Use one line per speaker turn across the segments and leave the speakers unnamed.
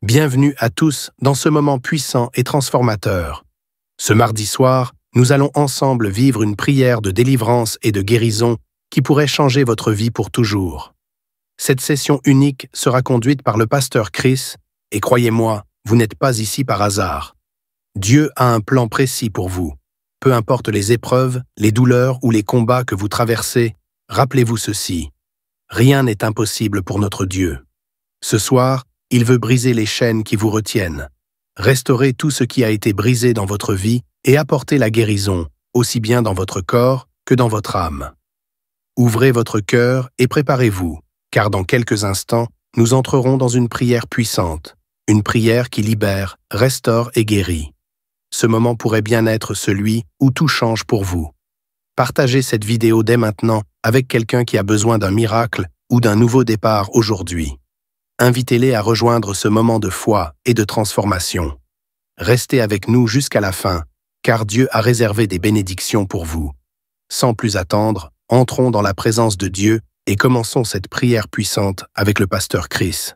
Bienvenue à tous dans ce moment puissant et transformateur. Ce mardi soir, nous allons ensemble vivre une prière de délivrance et de guérison qui pourrait changer votre vie pour toujours. Cette session unique sera conduite par le pasteur Chris, et croyez-moi, vous n'êtes pas ici par hasard. Dieu a un plan précis pour vous. Peu importe les épreuves, les douleurs ou les combats que vous traversez, rappelez-vous ceci. Rien n'est impossible pour notre Dieu. Ce soir, il veut briser les chaînes qui vous retiennent, restaurer tout ce qui a été brisé dans votre vie et apporter la guérison, aussi bien dans votre corps que dans votre âme. Ouvrez votre cœur et préparez-vous, car dans quelques instants, nous entrerons dans une prière puissante, une prière qui libère, restaure et guérit. Ce moment pourrait bien être celui où tout change pour vous. Partagez cette vidéo dès maintenant avec quelqu'un qui a besoin d'un miracle ou d'un nouveau départ aujourd'hui. Invitez-les à rejoindre ce moment de foi et de transformation. Restez avec nous jusqu'à la fin, car Dieu a réservé des bénédictions pour vous. Sans plus attendre, entrons dans la présence de Dieu et commençons cette prière puissante avec le pasteur Chris.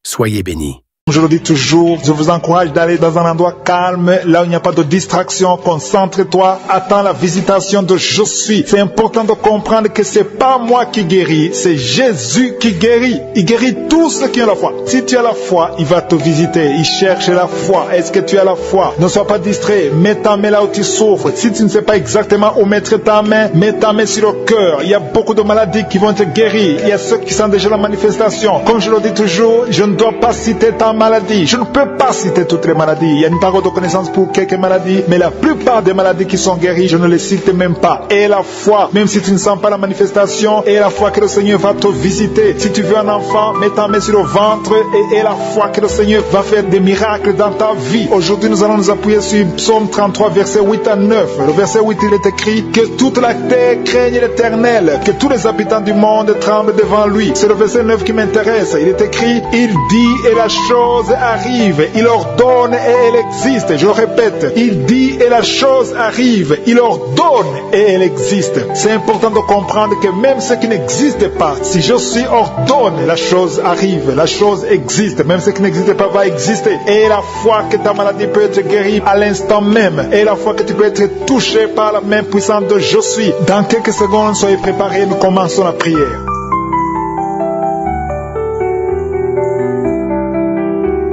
Soyez bénis.
Je le dis toujours, je vous encourage d'aller dans un endroit calme, là où il n'y a pas de distraction. Concentre-toi, attends la visitation de Je suis. C'est important de comprendre que c'est pas moi qui guéris, c'est Jésus qui guérit. Il guérit tous ceux qui ont la foi. Si tu as la foi, il va te visiter. Il cherche la foi. Est-ce que tu as la foi? Ne sois pas distrait. Mets ta main là où tu souffres. Si tu ne sais pas exactement où mettre ta main, mets ta main sur le cœur. Il y a beaucoup de maladies qui vont te guérir. Il y a ceux qui sentent déjà la manifestation. Comme je le dis toujours, je ne dois pas citer ta maladie. Je ne peux pas citer toutes les maladies. Il y a une parole de connaissance pour quelques maladies, mais la plupart des maladies qui sont guéries, je ne les cite même pas. Et la foi, même si tu ne sens pas la manifestation, et la foi que le Seigneur va te visiter. Si tu veux un enfant, mets ta main sur le ventre et la foi que le Seigneur va faire des miracles dans ta vie. Aujourd'hui, nous allons nous appuyer sur Psaume 33, verset 8 à 9. Le verset 8, il est écrit que toute la terre craigne l'Éternel, que tous les habitants du monde tremblent devant lui. C'est le verset 9 qui m'intéresse. Il est écrit, il dit et la chose arrive, il ordonne et elle existe. Je le répète, il dit et la chose arrive, il ordonne et elle existe. C'est important de comprendre que même ce qui n'existe pas, si Je suis ordonne, la chose arrive, la chose existe. Même ce qui n'existe pas va exister. Et la foi que ta maladie peut être guérie à l'instant même, et la foi que tu peux être touché par la main puissante de Je suis. Dans quelques secondes, soyez préparés, nous commençons la prière.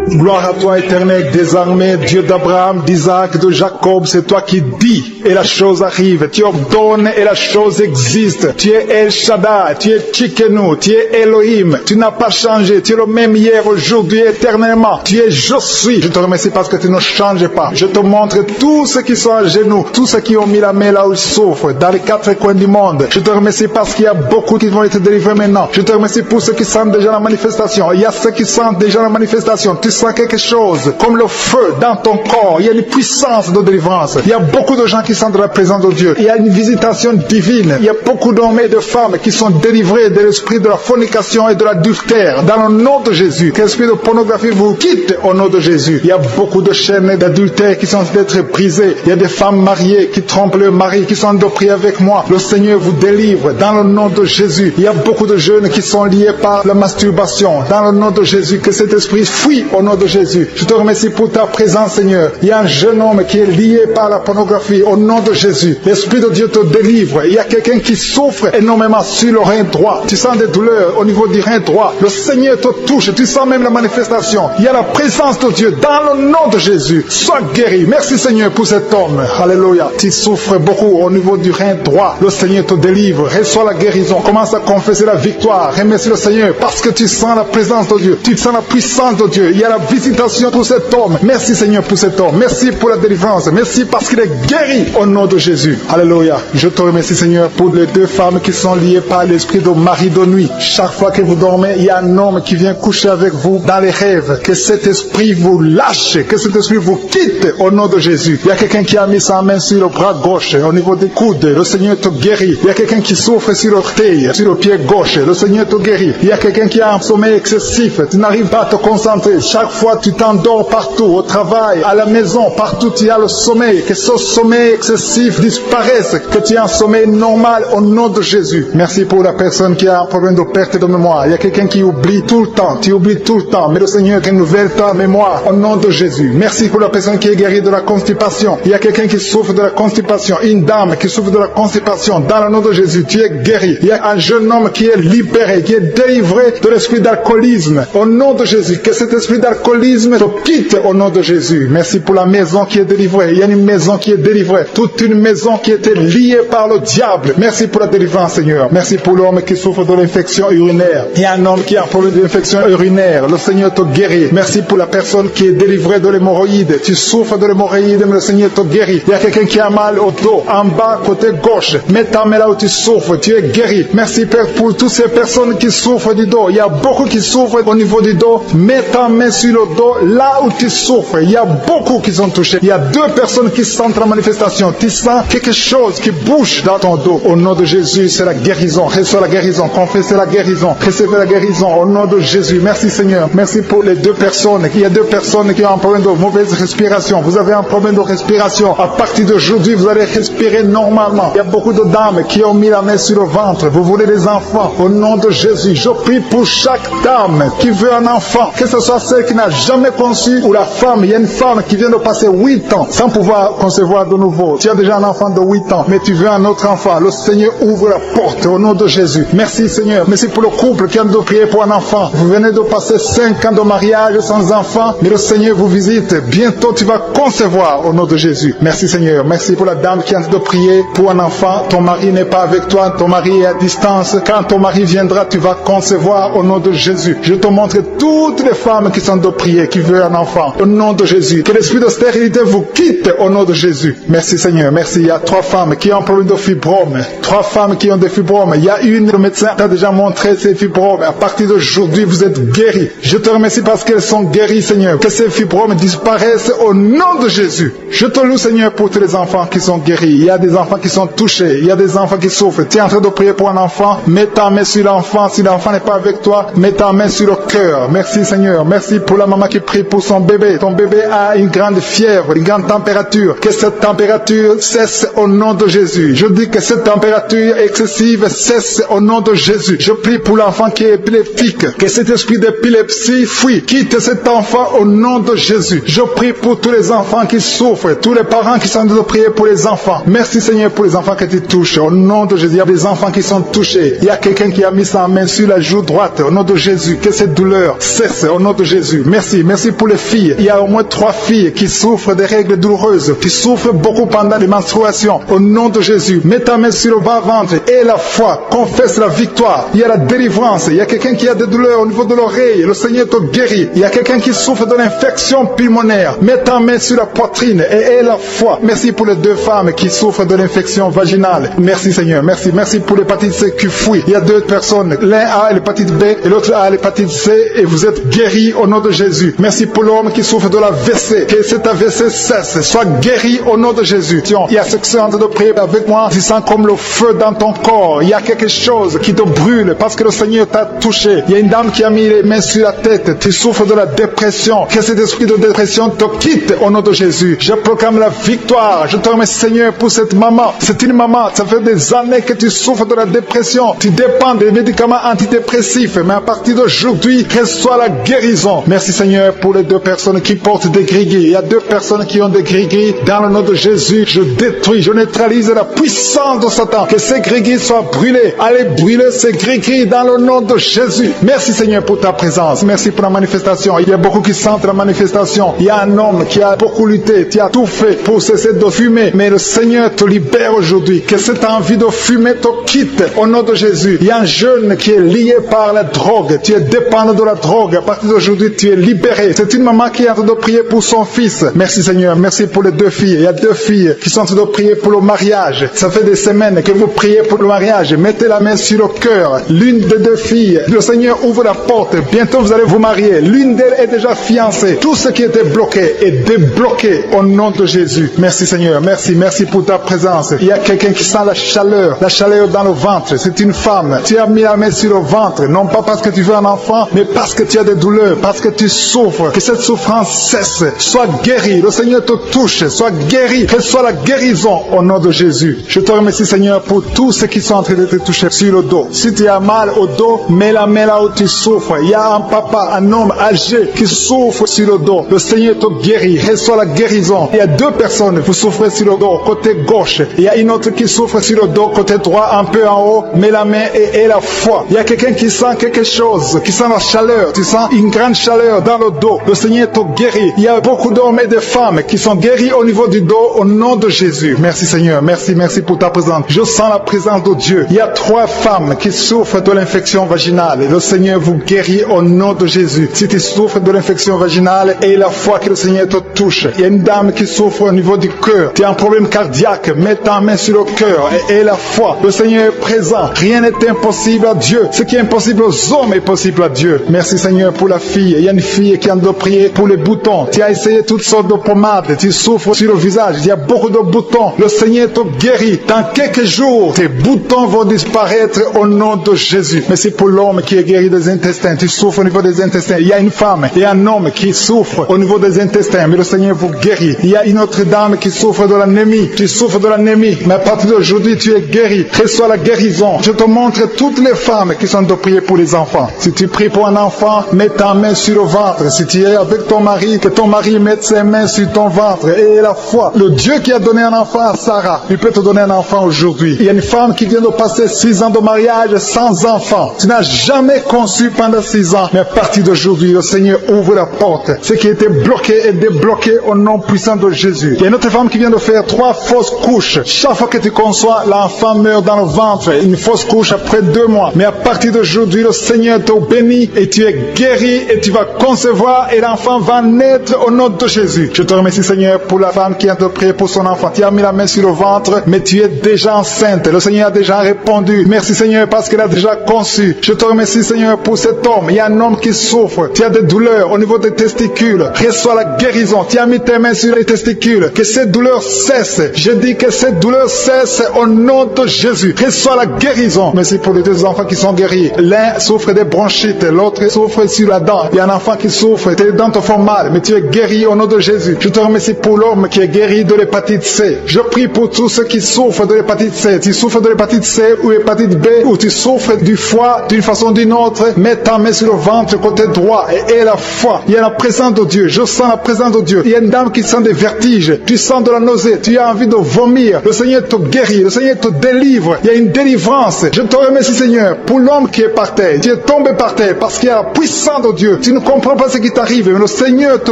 Gloire à toi, éternel des armées, Dieu d'Abraham, d'Isaac, de Jacob, c'est toi qui dis et la chose arrive. Tu ordonnes et la chose existe. Tu es El Shaddai, tu es Tsidkenu, tu es Elohim. Tu n'as pas changé, tu es le même hier, aujourd'hui, éternellement. Tu es Je suis. Je te remercie parce que tu ne changes pas. Je te montre tous ceux qui sont à genoux, tous ceux qui ont mis la main là où ils souffrent, dans les quatre coins du monde. Je te remercie parce qu'il y a beaucoup qui vont être délivrés maintenant. Je te remercie pour ceux qui sentent déjà la manifestation. Il y a ceux qui sentent déjà la manifestation. Tu sens quelque chose comme le feu dans ton corps. Il y a une puissance de délivrance. Il y a beaucoup de gens qui sentent la présence de Dieu. Il y a une visitation divine. Il y a beaucoup d'hommes et de femmes qui sont délivrés de l'esprit de la fornication et de l'adultère dans le nom de Jésus. Que l'esprit de pornographie vous quitte au nom de Jésus. Il y a beaucoup de chaînes d'adultère qui sont d'être brisées. Il y a des femmes mariées qui trompent leur mari, qui sont de prier avec moi. Le Seigneur vous délivre dans le nom de Jésus. Il y a beaucoup de jeunes qui sont liés par la masturbation dans le nom de Jésus. Que cet esprit fuit au nom de Jésus. Je te remercie pour ta présence, Seigneur. Il y a un jeune homme qui est lié par la pornographie au nom de Jésus. L'Esprit de Dieu te délivre. Il y a quelqu'un qui souffre énormément sur le rein droit. Tu sens des douleurs au niveau du rein droit. Le Seigneur te touche. Tu sens même la manifestation. Il y a la présence de Dieu dans le nom de Jésus. Sois guéri. Merci, Seigneur, pour cet homme. Alléluia. Tu souffres beaucoup au niveau du rein droit. Le Seigneur te délivre. Reçois la guérison. Commence à confesser la victoire. Remercie le Seigneur parce que tu sens la présence de Dieu. Tu sens la puissance de Dieu. Il y a la visitation pour cet homme. Merci Seigneur pour cet homme. Merci pour la délivrance. Merci parce qu'il est guéri au nom de Jésus. Alléluia. Je te remercie Seigneur pour les deux femmes qui sont liées par l'esprit de mari de nuit. Chaque fois que vous dormez, il y a un homme qui vient coucher avec vous dans les rêves. Que cet esprit vous lâche. Que cet esprit vous quitte au nom de Jésus. Il y a quelqu'un qui a mis sa main sur le bras gauche, au niveau des coudes. Le Seigneur te guérit. Il y a quelqu'un qui souffre sur l'orteil, sur le pied gauche. Le Seigneur te guérit. Il y a quelqu'un qui a un sommeil excessif. Tu n'arrives pas à te concentrer. Chaque Parfois, tu t'endors partout, au travail, à la maison, partout tu as le sommeil. Que ce sommeil excessif disparaisse, que tu aies un sommeil normal au nom de Jésus. Merci pour la personne qui a un problème de perte de mémoire. Il y a quelqu'un qui oublie tout le temps, tu oublies tout le temps, mais le Seigneur renouvelle ta mémoire au nom de Jésus. Merci pour la personne qui est guérie de la constipation. Il y a quelqu'un qui souffre de la constipation, une dame qui souffre de la constipation. Dans le nom de Jésus, tu es guéri. Il y a un jeune homme qui est libéré, qui est délivré de l'esprit d'alcoolisme. Au nom de Jésus, que cet esprit d'alcoolisme te quitte au nom de Jésus. Merci pour la maison qui est délivrée. Il y a une maison qui est délivrée. Toute une maison qui était liée par le diable. Merci pour la délivrance, Seigneur. Merci pour l'homme qui souffre de l'infection urinaire. Il y a un homme qui a un problème d'infection urinaire. Le Seigneur te guérit. Merci pour la personne qui est délivrée de l'hémorroïde. Tu souffres de l'hémorroïde, mais le Seigneur te guérit. Il y a quelqu'un qui a mal au dos, en bas, côté gauche. Mets ta main là où tu souffres. Tu es guéri. Merci, Père, pour toutes ces personnes qui souffrent du dos. Il y a beaucoup qui souffrent au niveau du dos. Mets ta main sur le dos, là où tu souffres. Il y a beaucoup qui sont touchés. Il y a 2 personnes qui sentent la manifestation. Tu sens quelque chose qui bouge dans ton dos. Au nom de Jésus, c'est la guérison. Reçois la guérison. Confessez la guérison. Recevez la guérison. Au nom de Jésus. Merci, Seigneur. Merci pour les 2 personnes. Il y a 2 personnes qui ont un problème de mauvaise respiration. Vous avez un problème de respiration. À partir d'aujourd'hui, vous allez respirer normalement. Il y a beaucoup de dames qui ont mis la main sur le ventre. Vous voulez des enfants. Au nom de Jésus, je prie pour chaque dame qui veut un enfant. Que ce soit celle qui n'a jamais conçu ou la femme. Il y a une femme qui vient de passer 8 ans sans pouvoir concevoir de nouveau. Tu as déjà un enfant de 8 ans, mais tu veux un autre enfant. Le Seigneur ouvre la porte au nom de Jésus. Merci, Seigneur. Merci pour le couple qui vient de prier pour un enfant. Vous venez de passer 5 ans de mariage sans enfant, mais le Seigneur vous visite. Bientôt, tu vas concevoir au nom de Jésus. Merci, Seigneur. Merci pour la dame qui vient de prier pour un enfant. Ton mari n'est pas avec toi. Ton mari est à distance. Quand ton mari viendra, tu vas concevoir au nom de Jésus. Je te montre toutes les femmes qui sont de prier, qui veulent un enfant. Au nom de Jésus. Que l'esprit de stérilité vous quitte au nom de Jésus. Merci, Seigneur. Merci. Il y a 3 femmes qui ont un problème de fibrome. 3 femmes qui ont des fibromes. Il y a une, le médecin t'a déjà montré ces fibromes. À partir d'aujourd'hui, vous êtes guéris. Je te remercie parce qu'elles sont guéries, Seigneur. Que ces fibromes disparaissent au nom de Jésus. Je te loue, Seigneur, pour tous les enfants qui sont guéris. Il y a des enfants qui sont touchés. Il y a des enfants qui souffrent. Tu es en train de prier pour un enfant. Mets ta main sur l'enfant. Si l'enfant n'est pas avec toi, mets ta main sur le cœur. Merci, Seigneur. Merci pour la maman qui prie pour son bébé. Ton bébé a une grande fièvre, une grande température. Que cette température cesse au nom de Jésus. Je dis que cette température excessive cesse au nom de Jésus. Je prie pour l'enfant qui est épileptique. Que cet esprit d'épilepsie fuit. Quitte cet enfant au nom de Jésus. Je prie pour tous les enfants qui souffrent. Tous les parents qui sont en train de prier pour les enfants. Merci, Seigneur, pour les enfants que tu touches. Au nom de Jésus, il y a des enfants qui sont touchés. Il y a quelqu'un qui a mis sa main sur la joue droite. Au nom de Jésus, que cette douleur cesse au nom de Jésus. Merci. Merci pour les filles. Il y a au moins 3 filles qui souffrent des règles douloureuses, qui souffrent beaucoup pendant les menstruations. Au nom de Jésus, mets ta main sur le bas-ventre et la foi. Confesse la victoire. Il y a la délivrance. Il y a quelqu'un qui a des douleurs au niveau de l'oreille. Le Seigneur te guérit. Il y a quelqu'un qui souffre de l'infection pulmonaire. Mets ta main sur la poitrine et aie la foi. Merci pour les 2 femmes qui souffrent de l'infection vaginale. Merci, Seigneur. Merci. Merci pour l'hépatite C qui fuit. Il y a 2 personnes. L'un a l'hépatite B et l'autre a l'hépatite C et vous êtes guéris au nom de Jésus. Merci pour l'homme qui souffre de la WC. Que cet AVC cesse. Sois guéri au nom de Jésus. Il y a ceux qui sont en train de prier avec moi. Tu sens comme le feu dans ton corps. Il y a quelque chose qui te brûle parce que le Seigneur t'a touché. Il y a une dame qui a mis les mains sur la tête. Tu souffres de la dépression. Que cet esprit de dépression te quitte au nom de Jésus. Je proclame la victoire. Je te remercie, Seigneur, pour cette maman. C'est une maman. Ça fait des années que tu souffres de la dépression. Tu dépends des médicaments antidépressifs. Mais à partir d'aujourd'hui, reçois la guérison. Merci, Seigneur, pour les 2 personnes qui portent des gris-gris. Il y a 2 personnes qui ont des gris-gris. Dans le nom de Jésus, je détruis, je neutralise la puissance de Satan. Que ces gris-gris soient brûlés. Allez brûler ces gris-gris dans le nom de Jésus. Merci, Seigneur, pour ta présence. Merci pour la manifestation. Il y a beaucoup qui sentent la manifestation. Il y a un homme qui a beaucoup lutté, qui a tout fait pour cesser de fumer. Mais le Seigneur te libère aujourd'hui. Que cette envie de fumer te quitte au nom de Jésus. Il y a un jeune qui est lié par la drogue. Tu es dépendant de la drogue. À partir d'aujourd'hui, tu es libéré. C'est une maman qui est en train de prier pour son fils. Merci, Seigneur. Merci pour les 2 filles. Il y a 2 filles qui sont en train de prier pour le mariage. Ça fait des semaines que vous priez pour le mariage. Mettez la main sur le cœur. L'une des 2 filles, le Seigneur ouvre la porte. Bientôt, vous allez vous marier. L'une d'elles est déjà fiancée. Tout ce qui était bloqué est débloqué au nom de Jésus. Merci, Seigneur. Merci. Merci pour ta présence. Il y a quelqu'un qui sent la chaleur dans le ventre. C'est une femme. Tu as mis la main sur le ventre. Non pas parce que tu veux un enfant, mais parce que tu as des douleurs. Parce que que tu souffres, que cette souffrance cesse, sois guéri, le Seigneur te touche, sois guéri, que soit la guérison au nom de Jésus. Je te remercie Seigneur pour tous ceux qui sont en train de te toucher sur le dos. Si tu as mal au dos, mets la main là où tu souffres. Il y a un papa, un homme âgé qui souffre sur le dos. Le Seigneur te guérit, reçois la guérison. Il y a deux personnes, vous souffrez sur le dos, côté gauche. Il y a une autre qui souffre sur le dos, côté droit, un peu en haut. Mets la main et la foi. Il y a quelqu'un qui sent quelque chose, qui sent la chaleur. Tu sens une grande chaleur dans le dos. Le Seigneur te guérit. Il y a beaucoup d'hommes et de femmes qui sont guéris au niveau du dos au nom de Jésus. Merci Seigneur. Merci pour ta présence. Je sens la présence de Dieu. Il y a 3 femmes qui souffrent de l'infection vaginale. Le Seigneur vous guérit au nom de Jésus. Si tu souffres de l'infection vaginale, et la foi que le Seigneur te touche. Il y a une dame qui souffre au niveau du cœur. Tu as un problème cardiaque. Mets ta main sur le cœur et la foi. Le Seigneur est présent. Rien n'est impossible à Dieu. Ce qui est impossible aux hommes est possible à Dieu. Merci Seigneur pour la fille. Il y a une fille qui a de prier pour les boutons. Tu as essayé toutes sortes de pommades. Tu souffres sur le visage. Il y a beaucoup de boutons. Le Seigneur te guérit. Dans quelques jours, tes boutons vont disparaître au nom de Jésus. Mais c'est pour l'homme qui est guéri des intestins. Tu souffres au niveau des intestins. Il y a une femme et un homme qui souffrent au niveau des intestins. Mais le Seigneur vous guérit. Il y a une autre dame qui souffre de l'anémie. Tu souffres de l'anémie. Mais à partir d'aujourd'hui, tu es guéri. Reçois la guérison. Je te montre toutes les femmes qui sont de prier pour les enfants. Si tu pries pour un enfant, mets ta main sur le ventre. Si tu es avec ton mari, que ton mari mette ses mains sur ton ventre. Et la foi. Le Dieu qui a donné un enfant à Sarah, il peut te donner un enfant aujourd'hui. Il y a une femme qui vient de passer 6 ans de mariage sans enfant. Tu n'as jamais conçu pendant 6 ans. Mais à partir d'aujourd'hui, le Seigneur ouvre la porte. Ce qui était bloqué est débloqué au nom puissant de Jésus. Il y a une autre femme qui vient de faire 3 fausses couches. Chaque fois que tu conçois, l'enfant meurt dans le ventre. Une fausse couche après 2 mois. Mais à partir d'aujourd'hui, le Seigneur te bénit et tu es guéri et tu vas concevoir et l'enfant va naître au nom de Jésus. Je te remercie Seigneur pour la femme qui a te prié pour son enfant. Tu as mis la main sur le ventre, mais tu es déjà enceinte. Le Seigneur a déjà répondu. Merci Seigneur parce qu'il a déjà conçu. Je te remercie Seigneur pour cet homme. Il y a un homme qui souffre. Tu as des douleurs au niveau des testicules. Reçois la guérison. Tu as mis tes mains sur les testicules. Que cette douleur cesse. Je dis que cette douleur cesse au nom de Jésus. Reçois la guérison. Merci pour les 2 enfants qui sont guéris. L'un souffre des bronchites, l'autre souffre sur la dent. Il y a un enfant qui souffre. Tes dents te font mal, mais tu es guéri au nom de Jésus. Je te remercie pour l'homme qui est guéri de l'hépatite C. Je prie pour tous ceux qui souffrent de l'hépatite C. Tu souffres de l'hépatite C ou hépatite B, ou tu souffres du foie d'une façon ou d'une autre, mets ta main sur le ventre côté droit et aie la foi. Il y a la présence de Dieu. Je sens la présence de Dieu. Il y a une dame qui sent des vertiges. Tu sens de la nausée. Tu as envie de vomir. Le Seigneur te guérit. Le Seigneur te délivre. Il y a une délivrance. Je te remercie Seigneur pour l'homme qui est par terre. Tu es tombé par terre parce qu'il y a la puissance de Dieu. Tu ne comprends pas ce qui t'arrive, mais le Seigneur te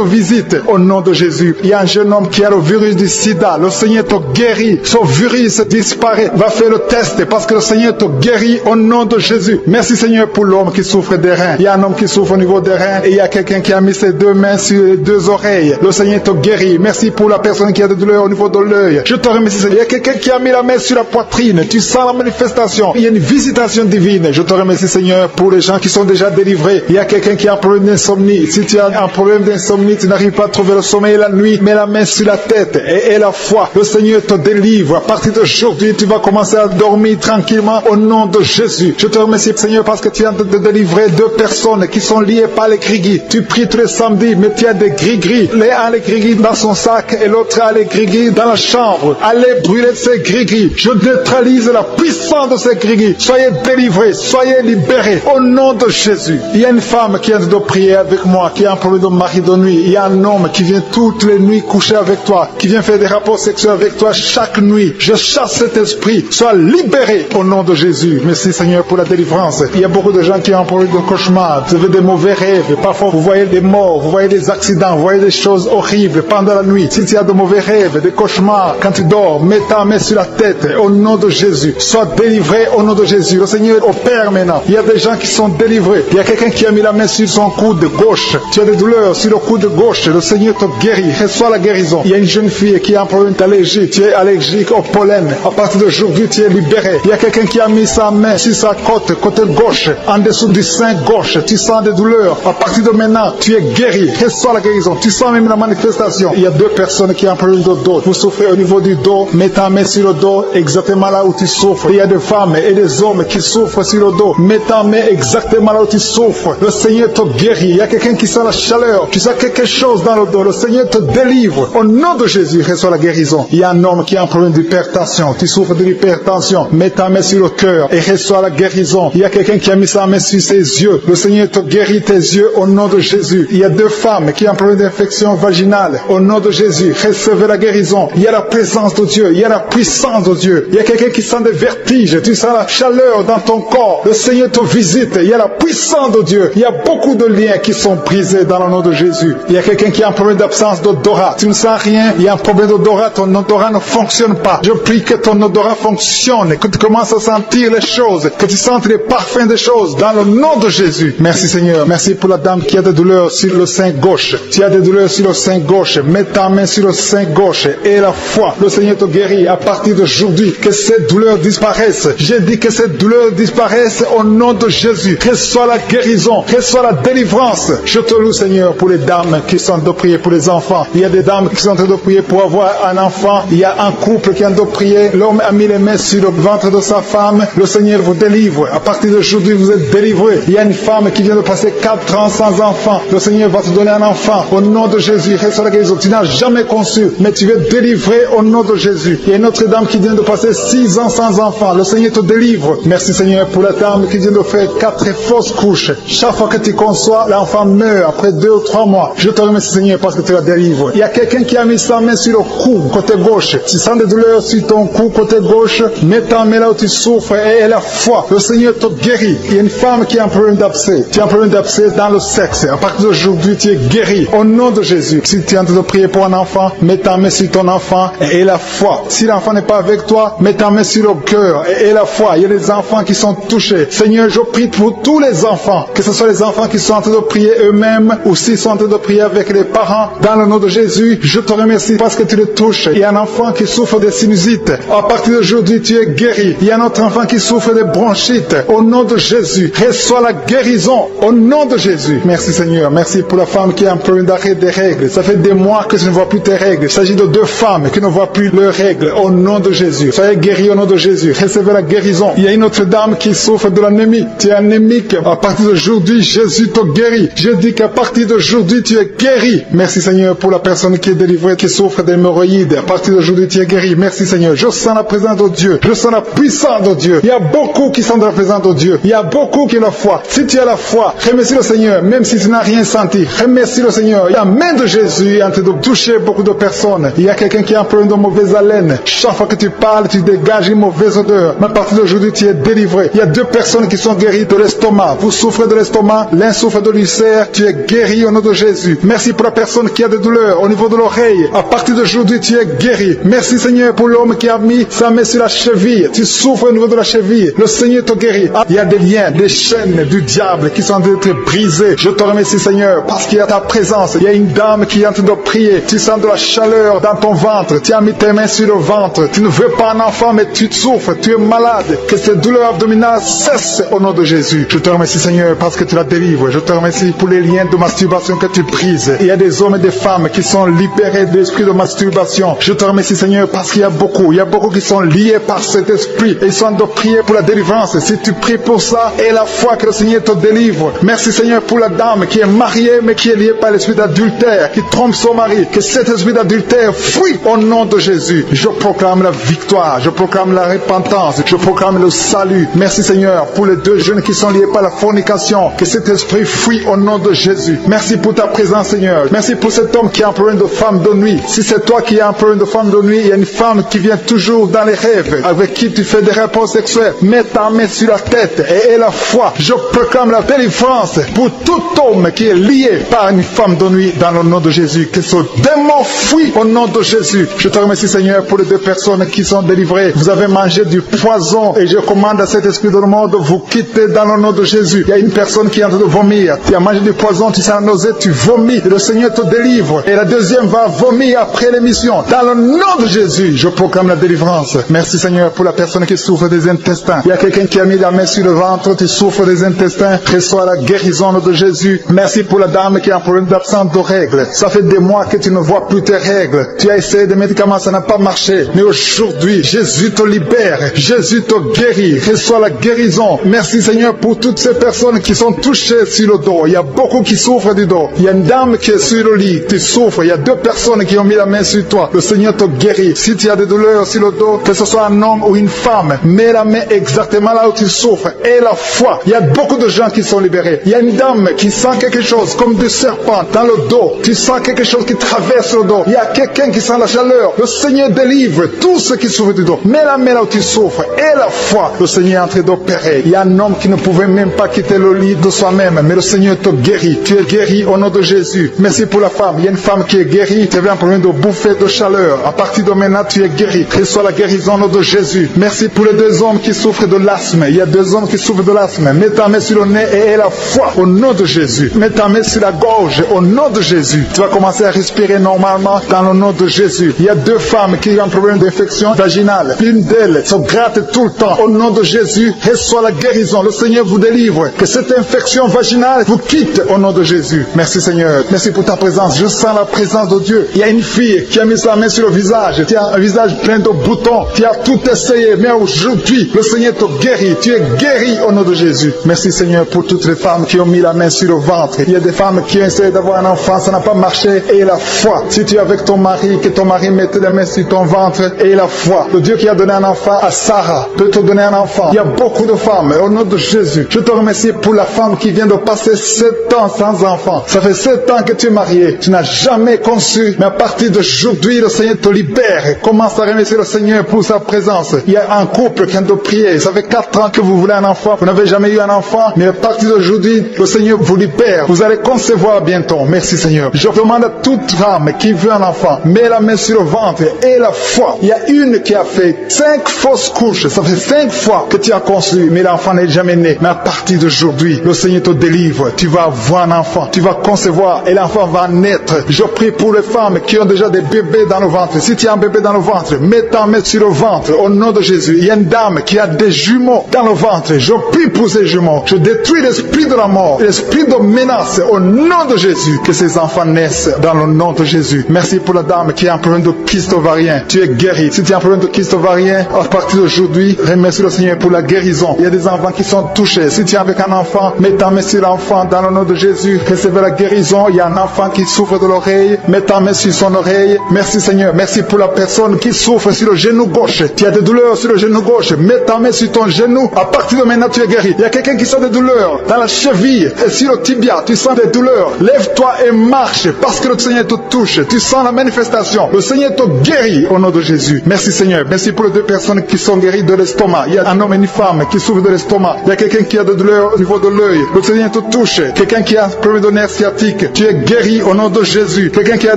visite au nom de Jésus. Il y a un jeune homme qui a le virus du sida. Le Seigneur te guérit. Son virus disparaît. Va faire le test parce que le Seigneur te guérit au nom de Jésus. Merci Seigneur pour l'homme qui souffre des reins. Il y a un homme qui souffre au niveau des reins et il y a quelqu'un qui a mis ses 2 mains sur les 2 oreilles. Le Seigneur te guérit. Merci pour la personne qui a des douleurs au niveau de l'œil. Je te remercie Seigneur. Il y a quelqu'un qui a mis la main sur la poitrine. Tu sens la manifestation. Il y a une visitation divine. Je te remercie Seigneur pour les gens qui sont déjà délivrés. Il y a quelqu'un qui a un problème d'insomnie. Si tu as un problème d'insomnie, tu n'arrives pas à trouver le sommeil la nuit, mets la main sur la tête et la foi. Le Seigneur te délivre. À partir d'aujourd'hui, tu vas commencer à dormir tranquillement au nom de Jésus. Je te remercie Seigneur parce que tu viens de délivrer 2 personnes qui sont liées par les gris-gris. Tu pries tous les samedis, mais tu as des gris-gris. L'un a les gris-gris dans son sac et l'autre a les gris-gris dans la chambre. Allez brûler ces gris-gris. Je neutralise la puissance de ces gris-gris. Soyez délivrés, soyez libérés au nom de Jésus. Il y a une femme qui vient de prier avec moi, qui a un problème de mari de nuit. Il y a un homme qui vient toutes les nuits coucher avec toi, qui vient faire des rapports sexuels avec toi chaque nuit. Je chasse cet esprit. Sois libéré au nom de Jésus. Merci Seigneur pour la délivrance. Il y a beaucoup de gens qui ont un problème de cauchemar. Vous avez des mauvais rêves. Parfois vous voyez des morts, vous voyez des accidents, vous voyez des choses horribles pendant la nuit. Si tu as de mauvais rêves, des cauchemars, quand tu dors, mets ta main sur la tête au nom de Jésus. Sois délivré au nom de Jésus. Le Seigneur opère maintenant. Il y a des gens qui sont délivrés. Il y a quelqu'un qui a mis la main sur son coude gauche. Tu as des douleurs sur le coude gauche. Le Seigneur te guérit. Reçois la guérison. Il y a une jeune fille qui a un problème d'allergie. Tu es allergique au pollen. À partir d'aujourd'hui, tu es libéré. Il y a quelqu'un qui a mis sa main sur sa côté gauche, en dessous du sein gauche. Tu sens des douleurs. À partir de maintenant, tu es guéri. Reçois la guérison. Tu sens même la manifestation. Il y a 2 personnes qui ont un problème de dos. Vous souffrez au niveau du dos. Mets ta main sur le dos, exactement là où tu souffres. Il y a des femmes et des hommes qui souffrent sur le dos. Mets ta main exactement là où tu souffres. Le Seigneur te guérit. guéri. Il y a quelqu'un qui sent la chaleur. Tu sens quelque chose dans le dos. Le Seigneur te délivre. Au nom de Jésus, reçois la guérison. Il y a un homme qui a un problème d'hypertension. Tu souffres de l'hypertension. Mets ta main sur le cœur et reçois la guérison. Il y a quelqu'un qui a mis sa main sur ses yeux. Le Seigneur te guérit tes yeux au nom de Jésus. Il y a deux femmes qui ont un problème d'infection vaginale. Au nom de Jésus, recevez la guérison. Il y a la présence de Dieu. Il y a la puissance de Dieu. Il y a quelqu'un qui sent des vertiges. Tu sens la chaleur dans ton corps. Le Seigneur te visite. Il y a la puissance de Dieu. Il y a beaucoup de liens qui sont brisés dans le nom de Jésus. Il y a quelqu'un qui a un problème d'absence d'odorat. Tu ne sens rien. Il y a un problème d'odorat. Ton odorat ne fonctionne pas. Je prie que ton odorat fonctionne. Que tu commences à sentir les choses. Que tu sentes les parfums des choses dans le nom de Jésus. Merci Seigneur. Merci pour la dame qui a des douleurs sur le sein gauche. Tu as des douleurs sur le sein gauche. Mets ta main sur le sein gauche et la foi. Le Seigneur te guérit à partir d'aujourd'hui. Que ces douleurs disparaissent. J'ai dit que ces douleurs disparaissent au nom de Jésus. Reçois la guérison. Reçois la délivrance. Je te loue Seigneur pour les dames qui sont en train de prier pour les enfants. Il y a des dames qui sont en train de prier pour avoir un enfant. Il y a un couple qui est en train de prier. L'homme a mis les mains sur le ventre de sa femme. Le Seigneur vous délivre. À partir d'aujourd'hui, vous êtes délivrés. Il y a une femme qui vient de passer 4 ans sans enfant. Le Seigneur va te donner un enfant. Au nom de Jésus, reçois la guérison. Tu n'as jamais conçu, mais tu es délivré au nom de Jésus. Il y a une autre dame qui vient de passer 6 ans sans enfant. Le Seigneur te délivre. Merci Seigneur pour la dame qui vient de faire 4 fausses couches. Chaque fois que tu conçois, l'enfant meurt après 2 ou 3 mois. Je te remercie Seigneur parce que tu la délivres. Il y a quelqu'un qui a mis sa main sur le cou, côté gauche. Tu sens des douleurs sur ton cou, côté gauche. Mets ta main là où tu souffres et la foi. Le Seigneur te guérit. Il y a une femme qui a un problème d'abcès. Tu as un problème d'abcès dans le sexe. À partir d'aujourd'hui, tu es guéri. Au nom de Jésus. Si tu es en train de prier pour un enfant, mets ta main sur ton enfant et la foi. Si l'enfant n'est pas avec toi, mets ta main sur le cœur et la foi. Il y a des enfants qui sont touchés. Seigneur, je prie pour tous les enfants. Que ce soit les enfants qui sont en train de prier eux-mêmes ou s'ils sont en train de prier avec les parents. Dans le nom de Jésus, je te remercie parce que tu les touches. Il y a un enfant qui souffre de sinusite. À partir d'aujourd'hui, tu es guéri. Il y a un autre enfant qui souffre de bronchite. Au nom de Jésus, reçois la guérison. Au nom de Jésus. Merci Seigneur. Merci pour la femme qui a un problème d'arrêt des règles. Ça fait des mois que tu ne vois plus tes règles. Il s'agit de 2 femmes qui ne voient plus leurs règles. Au nom de Jésus. Soyez guéris au nom de Jésus. Recevez la guérison. Il y a une autre dame qui souffre de l'anémie. Tu es anémique. À partir d'aujourd'hui, Jésus te guérit. Je dis qu'à partir d'aujourd'hui, tu es guéri. Merci Seigneur pour la personne qui est délivrée, qui souffre d'hémorroïdes. À partir d'aujourd'hui, tu es guéri. Merci Seigneur. Je sens la présence de Dieu. Je sens la puissance de Dieu. Il y a beaucoup qui sont dans la présence de Dieu. Il y a beaucoup qui ont la foi. Si tu as la foi, remercie le Seigneur, même si tu n'as rien senti. Remercie le Seigneur. La main de Jésus est en train de toucher beaucoup de personnes. Il y a quelqu'un qui a un problème de mauvaise haleine. Chaque fois que tu parles, tu dégages une mauvaise odeur. Mais à partir d'aujourd'hui, tu es délivré. Il y a 2 personnes qui sont guéries de l'estomac. Vous souffrez de l'estomac, l'un souffre de l'ulcère. Tu es guéri au nom de Jésus. Merci pour la personne qui a des douleurs au niveau de l'oreille. À partir d'aujourd'hui, tu es guéri. Merci Seigneur pour l'homme qui a mis sa main sur la cheville. Tu souffres au niveau de la cheville. Le Seigneur te guérit. Il y a des liens, des chaînes du diable qui sont en train d'être brisées. Je te remercie Seigneur parce qu'il y a ta présence. Il y a une dame qui est en train de prier. Tu sens de la chaleur dans ton ventre. Tu as mis tes mains sur le ventre. Tu ne veux pas un enfant mais tu souffres. Tu es malade. Que ces douleurs abdominales cessent au nom de Jésus. Je te remercie Seigneur parce que tu la délivres. Je te remercie pour les liens de masturbation que tu brises. Il y a des hommes et des femmes qui sont libérés de l'esprit de masturbation. Je te remercie Seigneur parce qu'il y a beaucoup qui sont liés par cet esprit et ils sont de prier pour la délivrance. Si tu pries pour ça et la foi que le Seigneur te délivre. Merci Seigneur pour la dame qui est mariée mais qui est liée par l'esprit d'adultère, qui trompe son mari. Que cet esprit d'adultère fuit au nom de Jésus. Je proclame la victoire, je proclame la repentance, je proclame le salut. Merci Seigneur pour les 2 jeunes qui sont liés par la fornication. Que cet esprit fuit au nom de Jésus. Merci pour ta présence Seigneur. Merci pour cet homme qui a un problème de femme de nuit. Si c'est toi qui as un problème de femme de nuit, il y a une femme qui vient toujours dans les rêves, avec qui tu fais des rapports sexuels. Mets ta main sur la tête et la foi. Je proclame la délivrance pour tout homme qui est lié par une femme de nuit dans le nom de Jésus. Que ce démon fuit au nom de Jésus. Je te remercie Seigneur pour les 2 personnes qui sont délivrées. Vous avez mangé du poison et je commande à cet esprit de le monde de vous quitter dans le nom de Jésus. Il y a une personne qui est en train de vomir. Tu as mangé du poison, tu sens la nausée, tu vomis. Et le Seigneur te délivre. Et la deuxième va vomir après l'émission. Dans le nom de Jésus, je proclame la délivrance. Merci Seigneur pour la personne qui souffre des intestins. Il y a quelqu'un qui a mis la main sur le ventre, tu souffres des intestins. Reçois la guérison de Jésus. Merci pour la dame qui a un problème d'absence de règles. Ça fait des mois que tu ne vois plus tes règles. Tu as essayé des médicaments, ça n'a pas marché. Mais aujourd'hui, Jésus te libère. Jésus te guérit. Reçois la guérison. Merci Seigneur pour toutes ces personnes qui sont touchées sur le dos. dos. Il y a beaucoup qui souffrent du dos. Il y a une dame qui est sur le lit. Tu souffres. Il y a 2 personnes qui ont mis la main sur toi. Le Seigneur te guérit. Si tu as des douleurs sur le dos, que ce soit un homme ou une femme, mets la main exactement là où tu souffres. Et la foi. Il y a beaucoup de gens qui sont libérés. Il y a une dame qui sent quelque chose comme du serpent dans le dos. Tu sens quelque chose qui traverse le dos. Il y a quelqu'un qui sent la chaleur. Le Seigneur délivre tous ceux qui souffrent du dos. Mets la main là où tu souffres. Et la foi. Le Seigneur est en train d'opérer. Il y a un homme qui ne pouvait même pas quitter le lit de soi-même. Mais le Seigneur te guérit. Tu es guéri au nom de Jésus. Merci pour la femme. Il y a une femme qui est guérie. Tu avais un problème de bouffée de chaleur. À partir de maintenant, tu es guéri. Reçois la guérison au nom de Jésus. Merci pour les 2 hommes qui souffrent de l'asthme. Il y a 2 hommes qui souffrent de l'asthme. Mets ta main sur le nez et aie la foi au nom de Jésus. Mets ta main sur la gorge au nom de Jésus. Tu vas commencer à respirer normalement dans le nom de Jésus. Il y a 2 femmes qui ont un problème d'infection vaginale. L'une d'elles se gratte tout le temps. Au nom de Jésus, reçois la guérison. Le Seigneur vous délivre. Que cette infection vaginale vous quitte au nom de Jésus. Merci Seigneur. Merci pour ta présence. Je sens la présence de Dieu. Il y a une fille qui a mis sa main sur le visage. Tu as un visage plein de boutons. Tu as tout essayé. Mais aujourd'hui, le Seigneur te guérit. Tu es guéri au nom de Jésus. Merci Seigneur pour toutes les femmes qui ont mis la main sur le ventre. Il y a des femmes qui ont essayé d'avoir un enfant. Ça n'a pas marché. Et la foi. Si tu es avec ton mari, que ton mari mette la main sur ton ventre. Et la foi. Le Dieu qui a donné un enfant à Sarah peut te donner un enfant. Il y a beaucoup de femmes. Au nom de Jésus, je te remercie pour la femme qui vient de passer 7 ans sans enfant. Ça fait 7 ans que tu es marié. Tu n'as jamais conçu. Mais à partir d'aujourd'hui, le Seigneur te libère. Commence à remercier le Seigneur pour sa présence. Il y a un couple qui vient de prier. Ça fait 4 ans que vous voulez un enfant. Vous n'avez jamais eu un enfant. Mais à partir d'aujourd'hui, le Seigneur vous libère. Vous allez concevoir bientôt. Merci Seigneur. Je demande à toute femme qui veut un enfant, mets la main sur le ventre et la foi. Il y a une qui a fait 5 fausses couches. Ça fait 5 fois que tu as conçu, mais l'enfant n'est jamais né. Mais à partir d'aujourd'hui, le Seigneur te délivre. Tu vas avoir un enfant. Tu vas concevoir et l'enfant va naître. Je prie pour les femmes qui ont déjà des bébés dans le ventre. Si tu as un bébé dans le ventre, mets ta main sur le ventre au nom de Jésus. Il y a une dame qui a des jumeaux dans le ventre. Je prie pour ces jumeaux. Je détruis l'esprit de la mort, l'esprit de menace au nom de Jésus. Que ces enfants naissent dans le nom de Jésus. Merci pour la dame qui a un problème de kyste ovarien. Tu es guéri. Si tu as un problème de kyste ovarien, à partir d'aujourd'hui, remercie le Seigneur pour la guérison. Il y a des enfants qui sont touchés. Si tu es avec un enfant, mets ta main sur l'enfant dans le nom de Jésus. Recevez la guérison. Il y a un enfant qui souffre de l'oreille. Mets ta main sur son oreille. Merci Seigneur. Merci pour la personne qui souffre sur le genou gauche. Tu as des douleurs sur le genou gauche. Mets ta main sur ton genou. À partir de maintenant, tu es guéri. Il y a quelqu'un qui sent des douleurs dans la cheville et sur le tibia. Tu sens des douleurs. Lève-toi et marche parce que le Seigneur te touche. Tu sens la manifestation. Le Seigneur te guérit au nom de Jésus. Merci Seigneur. Merci pour les 2 personnes qui sont guéries de l'estomac. Il y a un homme et une femme qui souffrent de l'estomac. Il y a quelqu'un qui a des douleurs au niveau de l'œil. Le Seigneur te touche. Quelqu'un qui a un problème de nerf sciatique. Tu es guéri au nom de Jésus. Quelqu'un qui a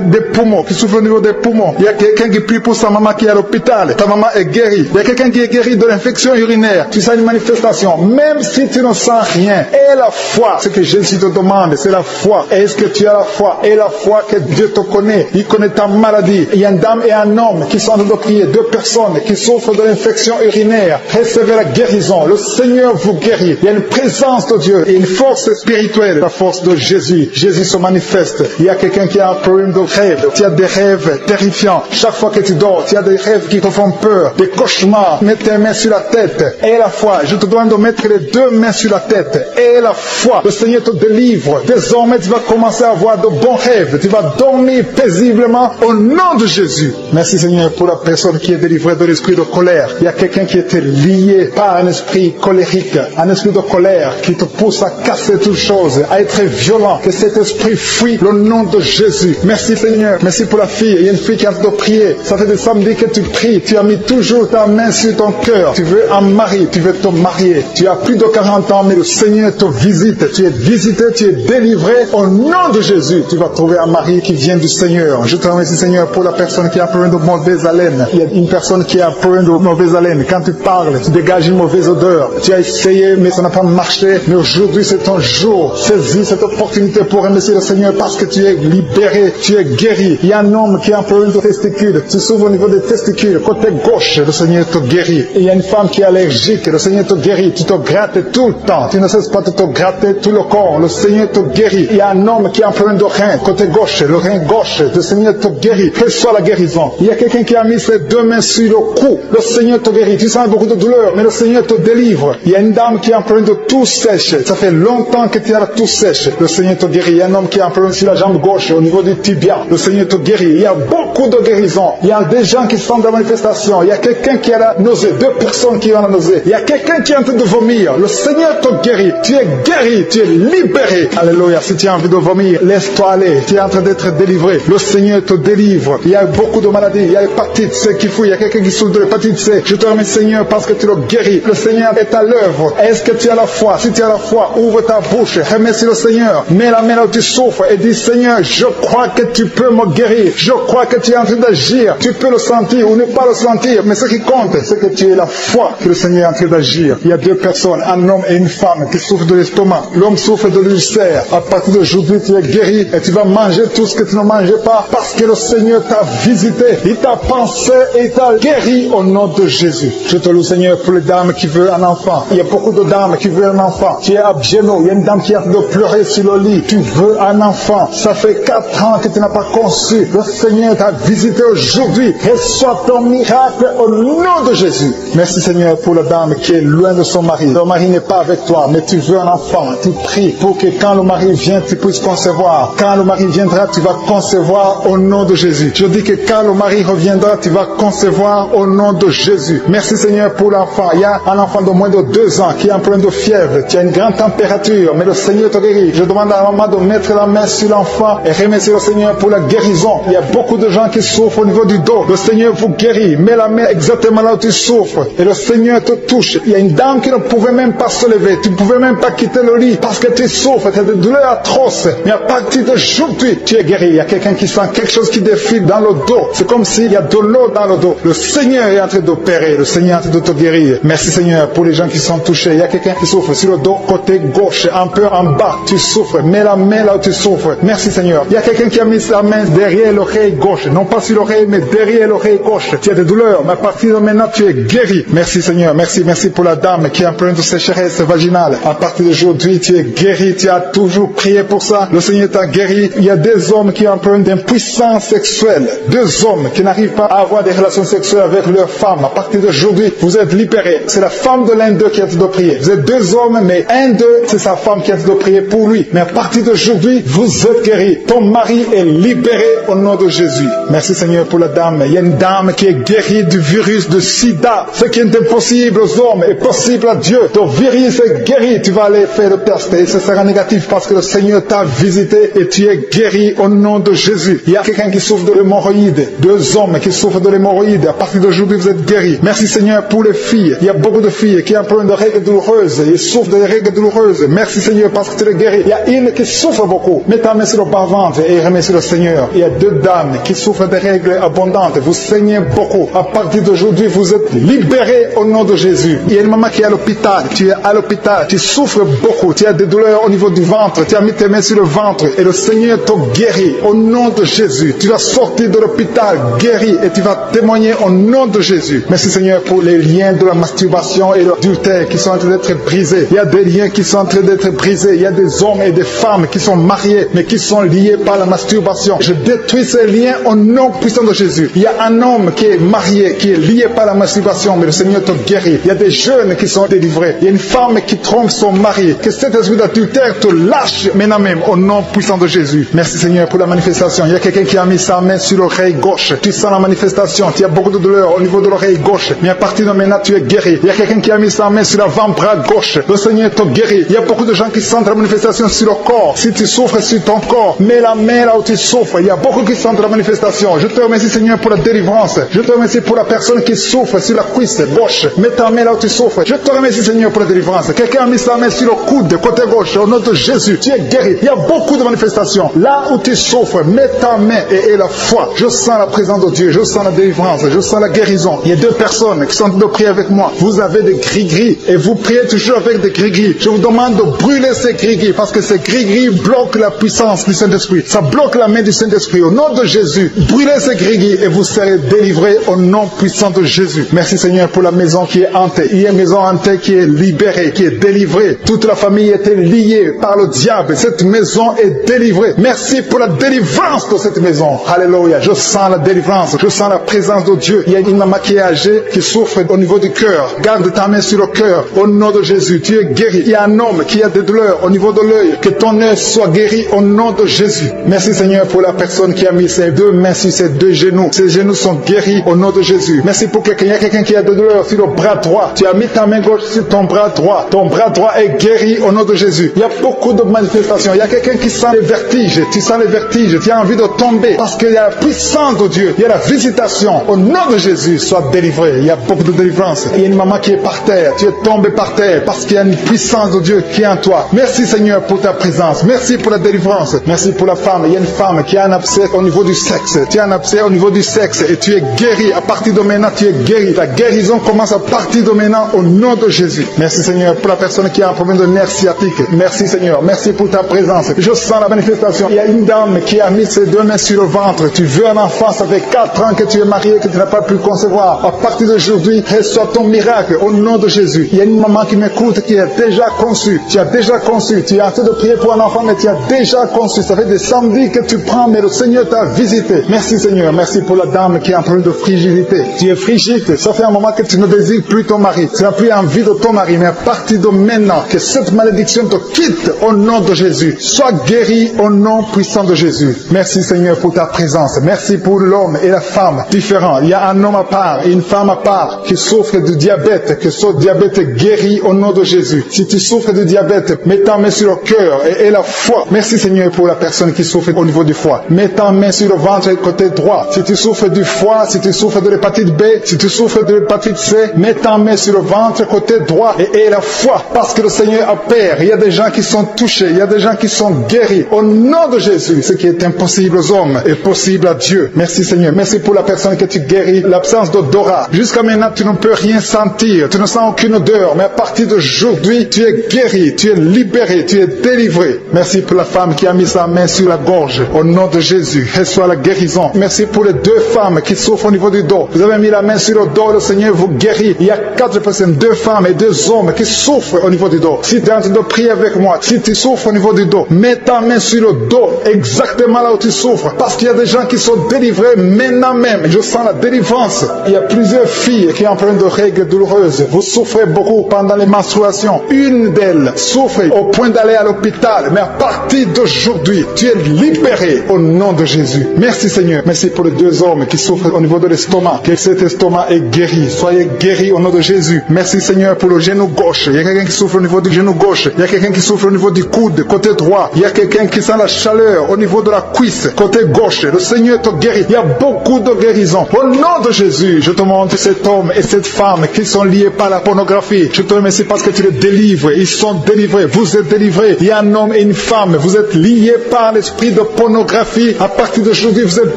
des poumons, qui souffre au niveau des poumons. Il y a quelqu'un qui prie pour sa maman qui est à l'hôpital. Ta maman est guérie. Il y a quelqu'un qui est guéri de l'infection urinaire. Tu sens une manifestation. Même si tu ne sens rien. Et la foi. Ce que Jésus te demande, c'est la foi. Est-ce que tu as la foi? Et la foi que Dieu te connaît. Il connaît ta maladie. Il y a une dame et un homme qui sont en train de prier. 2 personnes qui souffrent de l'infection urinaire. Recevez la guérison. Le Seigneur vous guérit. Il y a une présence de Dieu et une force spirituelle. La force de Jésus. Jésus se manifeste. Il y a quelqu'un qui a un problème de rêve. Tu as des rêves terrifiants. Chaque fois que tu dors, tu as des rêves qui te font peur. Des cauchemars. Mets tes mains sur la tête. Et la foi. Je te demande de mettre les 2 mains sur la tête. Et la foi. Le Seigneur te délivre. Désormais, tu vas commencer à avoir de bons rêves. Tu vas dormir paisiblement au nom de Jésus. Merci Seigneur pour la personne qui est délivrée de l'esprit de colère. Il y a quelqu'un qui était lié par un esprit colérique, un esprit de colère qui te pousse à casser toutes choses, à être violent. Que cet esprit fuit le nom de Jésus. Merci Seigneur. Merci pour la fille. Il y a une fille qui a de prier. Ça fait des samedis que tu pries. Tu as mis toujours ta main sur ton cœur. Tu veux un mari. Tu veux te marier. Tu as plus de 40 ans, mais le Seigneur te visite. Tu es visité. Tu es délivré. Au nom de Jésus, tu vas trouver un mari qui vient du Seigneur. Je te remercie Seigneur pour la personne qui a un problème de mauvaise haleine. Il y a une personne qui a un problème de mauvaise haleine. Quand tu parles, tu dégages une mauvaise odeur. Tu as essayé, mais ça n'a pas marché. Mais aujourd'hui, c'est ton jour. Saisis cette opportunité pour remercier le Seigneur parce que tu es libéré, tu es guéri. Il y a un homme qui a un problème de testicules. Tu souffres au niveau des testicules. Côté gauche, le Seigneur te guérit. Et il y a une femme qui est allergique. Le Seigneur te guérit. Tu te grattes tout le temps. Tu ne cesses pas de te gratter tout le corps. Le Seigneur te guérit. Il y a un homme qui a un problème de rein. Côté gauche, le rein gauche. Le Seigneur te guérit. Reçois la guérison. Il y a quelqu'un qui a mis ses 2 mains sur le cou. Le Seigneur te guérit. Tu sens beaucoup de douleur, mais le Seigneur te délivre. Il y a une dame qui a un problème de toux sèche. Ça fait longtemps que tu qui a la toux sèche, le Seigneur te guérit. Il y a un homme qui a un problème sur la jambe gauche, au niveau du tibia, le Seigneur te guérit. Il y a beaucoup de guérisons. Il y a des gens qui sont dans la manifestation. Il y a quelqu'un qui a la nausée, 2 personnes qui ont la nausée. Il y a quelqu'un qui est en train de vomir. Le Seigneur te guérit. Tu es guéri, tu es libéré. Alléluia. Si tu as envie de vomir, laisse-toi aller. Tu es en train d'être délivré. Le Seigneur te délivre. Il y a beaucoup de maladies. Il y a l'hépatite C qui fouille. Il y a quelqu'un qui souffre de l'hépatite C. Je te remercie, Seigneur, parce que tu le guéris. Le Seigneur est à l'œuvre. Est-ce que tu as la foi? Si tu as la foi, ouvre ta bouche. Remercie le Seigneur. Mets la main là où tu souffres et dis, Seigneur, je crois que tu peux me guérir. Je crois que tu es en train d'agir. Tu peux le sentir ou ne pas le sentir. Mais ce qui compte, c'est que tu aies la foi que le Seigneur est en train d'agir. Il y a 2 personnes, un homme et une femme, qui souffrent de l'estomac. L'homme souffre de l'ulcère. À partir d'aujourd'hui, tu es guéri et tu vas manger tout ce que tu ne mangeais pas parce que le Seigneur t'a visité. Il t'a pensé et il t'a guéri au nom de Jésus. Je te loue, Seigneur, pour les dames qui veulent un enfant. Il y a beaucoup de dames qui veulent un enfant. Tu es à genoux. Il y a une dame qui a de pleurer sur le lit. Tu veux un enfant. Ça fait 4 ans que tu n'as pas conçu. Le Seigneur t'a visité aujourd'hui. Reçois ton miracle au nom de Jésus. Merci, Seigneur, pour la dame qui est loin de son mari. Le mari n'est pas avec toi, mais tu veux un enfant. Tu pries pour que quand le mari vient, tu puisses concevoir. Quand le mari viendra, tu vas concevoir au nom de Jésus. Je dis que quand le mari reviendra, tu vas concevoir au nom de Jésus. Merci, Seigneur, pour l'enfant. Il y a un enfant de moins de 2 ans qui a un problème de fièvre. Tu as une grande température, mais le Seigneur te guérit. Je demande à la maman de mettre la main sur l'enfant et remercier le Seigneur pour la guérison. Il y a beaucoup de gens qui souffrent au niveau du dos. Le Seigneur vous guérit. Mets la main exactement là où tu souffres et le Seigneur te touche. Il y a une dame qui ne pouvait même pas se lever. Tu ne pouvais même pas quitter le lit parce que tu souffres. Tu as des douleurs atroces. Mais à partir d'aujourd'hui, tu es guéri. Il y a quelqu'un qui sent quelque chose qui défile dans le dos. C'est comme s'il y a de l'eau dans le dos. Le Seigneur est en train d'opérer. Le Seigneur est en train de te guérir. Merci, Seigneur, pour les gens qui sont touchés. Il y a quelqu'un qui souffre sur le dos, côté gauche, un peu en bas. Tu souffres. Mets la main là où tu souffres. Merci, Seigneur. Il y a quelqu'un qui a mis sa main derrière l'oreille gauche. Non pas sur l'oreille, mais derrière l'oreille gauche. Tu as des douleurs, mais à partir de maintenant, tu es guéri. Merci, Seigneur. Merci pour la dame qui a un problème de sécheresse vaginale. À partir d'aujourd'hui, tu es guéri. Tu as toujours prié pour ça. Le Seigneur t'a guéri. Il y a des hommes qui ont un problème d'impuissance sexuelle. 2 hommes qui n'arrivent pas à avoir des relations sexuelles avec leur femme. À partir d'aujourd'hui, vous êtes libérés. C'est la femme de l'un d'eux qui a de prier. Vous êtes 2 hommes, mais un d'eux, c'est sa femme qui a de prier pour lui. Mais à partir d'aujourd'hui, vous êtes guéris. Ton mari est libéré au nom de Jésus. Merci, Seigneur, pour la dame. Il y a une dame qui est guérie du virus de sida. Ce qui est impossible aux hommes est possible à Dieu. Ton virus est guéri. Tu vas aller faire le test et ce sera négatif parce que le Seigneur t'a visité et tu es guéri au nom de Jésus. Il y a quelqu'un qui souffre de l'hémorroïde. 2 hommes qui souffrent de l'hémorroïde. À partir d'aujourd'hui, vous êtes guéris. Merci, Seigneur, pour les filles. Il y a beaucoup de filles qui ont un problème de règles douloureuses. Ils souffrent de règles douloureuses. Merci, Seigneur, parce que tu les guéris. Il y a une qui souffre beaucoup. Mets ta main sur le bas-ventre et remercie le Seigneur. Il y a 2 dames qui souffrent de règles abondantes. Vous saignez beaucoup. À partir d'aujourd'hui, vous êtes libérés au nom de Jésus. Il y a une maman qui est à l'hôpital. Tu es à l'hôpital. Tu souffres beaucoup. Tu as des douleurs au niveau du ventre. Tu as mis tes mains sur le ventre et le Seigneur te guérit au nom de Jésus. Tu vas sortir de l'hôpital guéri et tu vas témoigner au nom de Jésus. Merci, Seigneur, pour les liens de la masturbation et l'adultère qui sont en train d'être brisés. Il y a des liens qui sont en train d'être brisés. Il y a des hommes et des femmes qui sont mariés mais qui sont liés par la masturbation. Je détruis ces liens au nom puissant de Jésus. Il y a un homme qui est marié, qui est lié par la masturbation, mais le Seigneur te guérit. Il y a des jeunes qui sont délivrés. Il y a une femme qui trompe son mari. Que cet esprit d'adultère te lâche maintenant même au nom puissant de Jésus. Merci, Seigneur, pour la manifestation. Il y a quelqu'un qui a mis sa main sur l'oreille gauche. Tu sens la manifestation. Tu as beaucoup de douleur au niveau de l'oreille gauche. Mais à partir de maintenant, tu es guéri. Il y a quelqu'un qui a mis sa main sur l'avant-bras gauche. Le Seigneur te guérit. Il y a beaucoup de gens qui sentent la manifestation sur le corps. Si tu souffres sur ton corps, mets la main là où tu souffres. Il y a beaucoup qui sentent la manifestation. Je te remercie, Seigneur, pour la délivrance. Je te remercie pour la personne qui souffre sur la cuisse gauche. Mets ta main là où tu souffres. Je te remercie, Seigneur, pour la délivrance. Quelqu'un a mis sa main sur le coude, côté gauche. Au nom de Jésus, tu es guéri. Il y a beaucoup de manifestations. Là où tu souffres, mets ta main et la foi. Je sens la présence de Dieu. Je sens la délivrance. Je sens la guérison. Il y a 2 personnes qui sont en train de prier avec moi. Vous avez des gris-gris et vous priez toujours avec des gris-gris. Je vous demande de brûler ces gris-gris parce que ces gris-gris bloquent la puissance du Saint-Esprit. Ça bloque la main du Saint-Esprit. Au nom de Jésus, brûlez ces gris-gris et vous serez délivrés au nom puissant de Jésus. Merci, Seigneur, pour la maison qui est hantée. Il y a une maison hantée qui est libérée, qui est délivrée. Toute la famille était liée par le diable. Cette maison est délivrée. Merci pour la délivrance de cette maison. Alléluia. Je sens la délivrance. Je sens la présence de Dieu. Il y a une maman qui est âgée, qui souffre au niveau du cœur. Garde ta main sur le cœur. Au nom de Jésus, tu es guéri. Il y a un homme qui a des douleurs douleur au niveau de l'œil. Que ton œil soit guéri au nom de Jésus. Merci Seigneur pour la personne qui a mis ses deux mains sur ses deux genoux. Ses genoux sont guéris au nom de Jésus. Merci pour quelqu'un. Il y a quelqu'un qui a de douleur sur le bras droit. Tu as mis ta main gauche sur ton bras droit. Ton bras droit est guéri au nom de Jésus. Il y a beaucoup de manifestations. Il y a quelqu'un qui sent les vertiges. Tu sens les vertiges. Tu as envie de tomber parce qu'il y a la puissance de Dieu. Il y a la visitation. Au nom de Jésus, sois délivré. Il y a beaucoup de délivrance. Il y a une maman qui est par terre. Tu es tombé par terre parce qu'il y a une puissance de Dieu qui est en toi. Merci Seigneur pour ta présence. Merci pour la délivrance. Merci pour la femme. Il y a une femme qui a un abcès au niveau du sexe. Tu as un abcès au niveau du sexe et tu es guéri. À partir de maintenant, tu es guéri. La guérison commence à partir de maintenant au nom de Jésus. Merci Seigneur pour la personne qui a un problème de nerf sciatique. Merci Seigneur. Merci pour ta présence. Je sens la manifestation. Il y a une dame qui a mis ses deux mains sur le ventre. Tu veux un enfant, ça fait 4 ans que tu es marié, que tu n'as pas pu concevoir. À partir d'aujourd'hui, reçois ton miracle au nom de Jésus. Il y a une maman qui m'écoute qui est déjà conçue. Tu as déjà conçu. Tu es en train de prier pour un enfant, mais tu as déjà conçu. Ça fait des samedis que tu prends, mais le Seigneur t'a visité. Merci Seigneur. Merci pour la dame qui est en train de frigidité. Tu es frigide. Ça fait un moment que tu ne désires plus ton mari. Tu n'as plus envie de ton mari. Mais à partir de maintenant, que cette malédiction te quitte au nom de Jésus. Sois guéri au nom puissant de Jésus. Merci Seigneur pour ta présence. Merci pour l'homme et la femme différents. Il y a un homme à part et une femme à part qui souffre de diabète. Que ce diabète est guéri au nom de Jésus. Si tu souffres de diabète, mets ta main sur le cœur et la foi. Merci Seigneur pour la personne qui souffre au niveau du foie. Mets ta main sur le ventre côté droit. Si tu souffres du foie, si tu souffres de l'hépatite B, si tu souffres de l'hépatite C, mets ta main sur le ventre côté droit et la foi. Parce que le Seigneur opère. Il y a des gens qui sont touchés. Il y a des gens qui sont guéris. Au nom de Jésus, ce qui est impossible aux hommes est possible à Dieu. Merci Seigneur. Merci pour la personne que tu guéris. L'absence d'odorat. Jusqu'à maintenant, tu ne peux rien sentir. Tu ne sens aucune odeur. Mais à partir d'aujourd'hui, tu es guéri. Tu es libéré. Tu es délivré. Merci pour la femme qui a mis sa main sur la gorge. Au nom de Jésus, reçois la guérison. Merci pour les 2 femmes qui souffrent au niveau du dos. Vous avez mis la main sur le dos, le Seigneur vous guérit. Il y a 4 personnes, 2 femmes et 2 hommes qui souffrent au niveau du dos. Si tu es en train de prier avec moi, si tu souffres au niveau du dos, mets ta main sur le dos, exactement là où tu souffres. Parce qu'il y a des gens qui sont délivrés maintenant même. Je sens la délivrance. Il y a plusieurs filles qui ont un problème de règles douloureuses. Vous souffrez beaucoup pendant les menstruations. Une d'elles souffre au point d'aller à l'hôpital. Mais à partir d'aujourd'hui, tu es libéré au nom de Jésus. Merci Seigneur. Merci pour les 2 hommes qui souffrent au niveau de l'estomac. Que cet estomac est guéri. Soyez guéris au nom de Jésus. Merci Seigneur pour le genou gauche. Il y a quelqu'un qui souffre au niveau du genou gauche. Il y a quelqu'un qui souffre au niveau du coude, côté droit. Il y a quelqu'un qui sent la chaleur au niveau de la cuisse, côté gauche. Le Seigneur te guérit. Il y a beaucoup de guérisons. Au nom de Jésus, je te montre cet homme et cette femme qui sont liés par la pornographie. Je te remercie parce que tu les délivres. Ils sont délivrés. Vous êtes délivrés. Il y a un homme et une femme. Vous êtes liés par l'esprit de pornographie. À partir d'aujourd'hui, vous êtes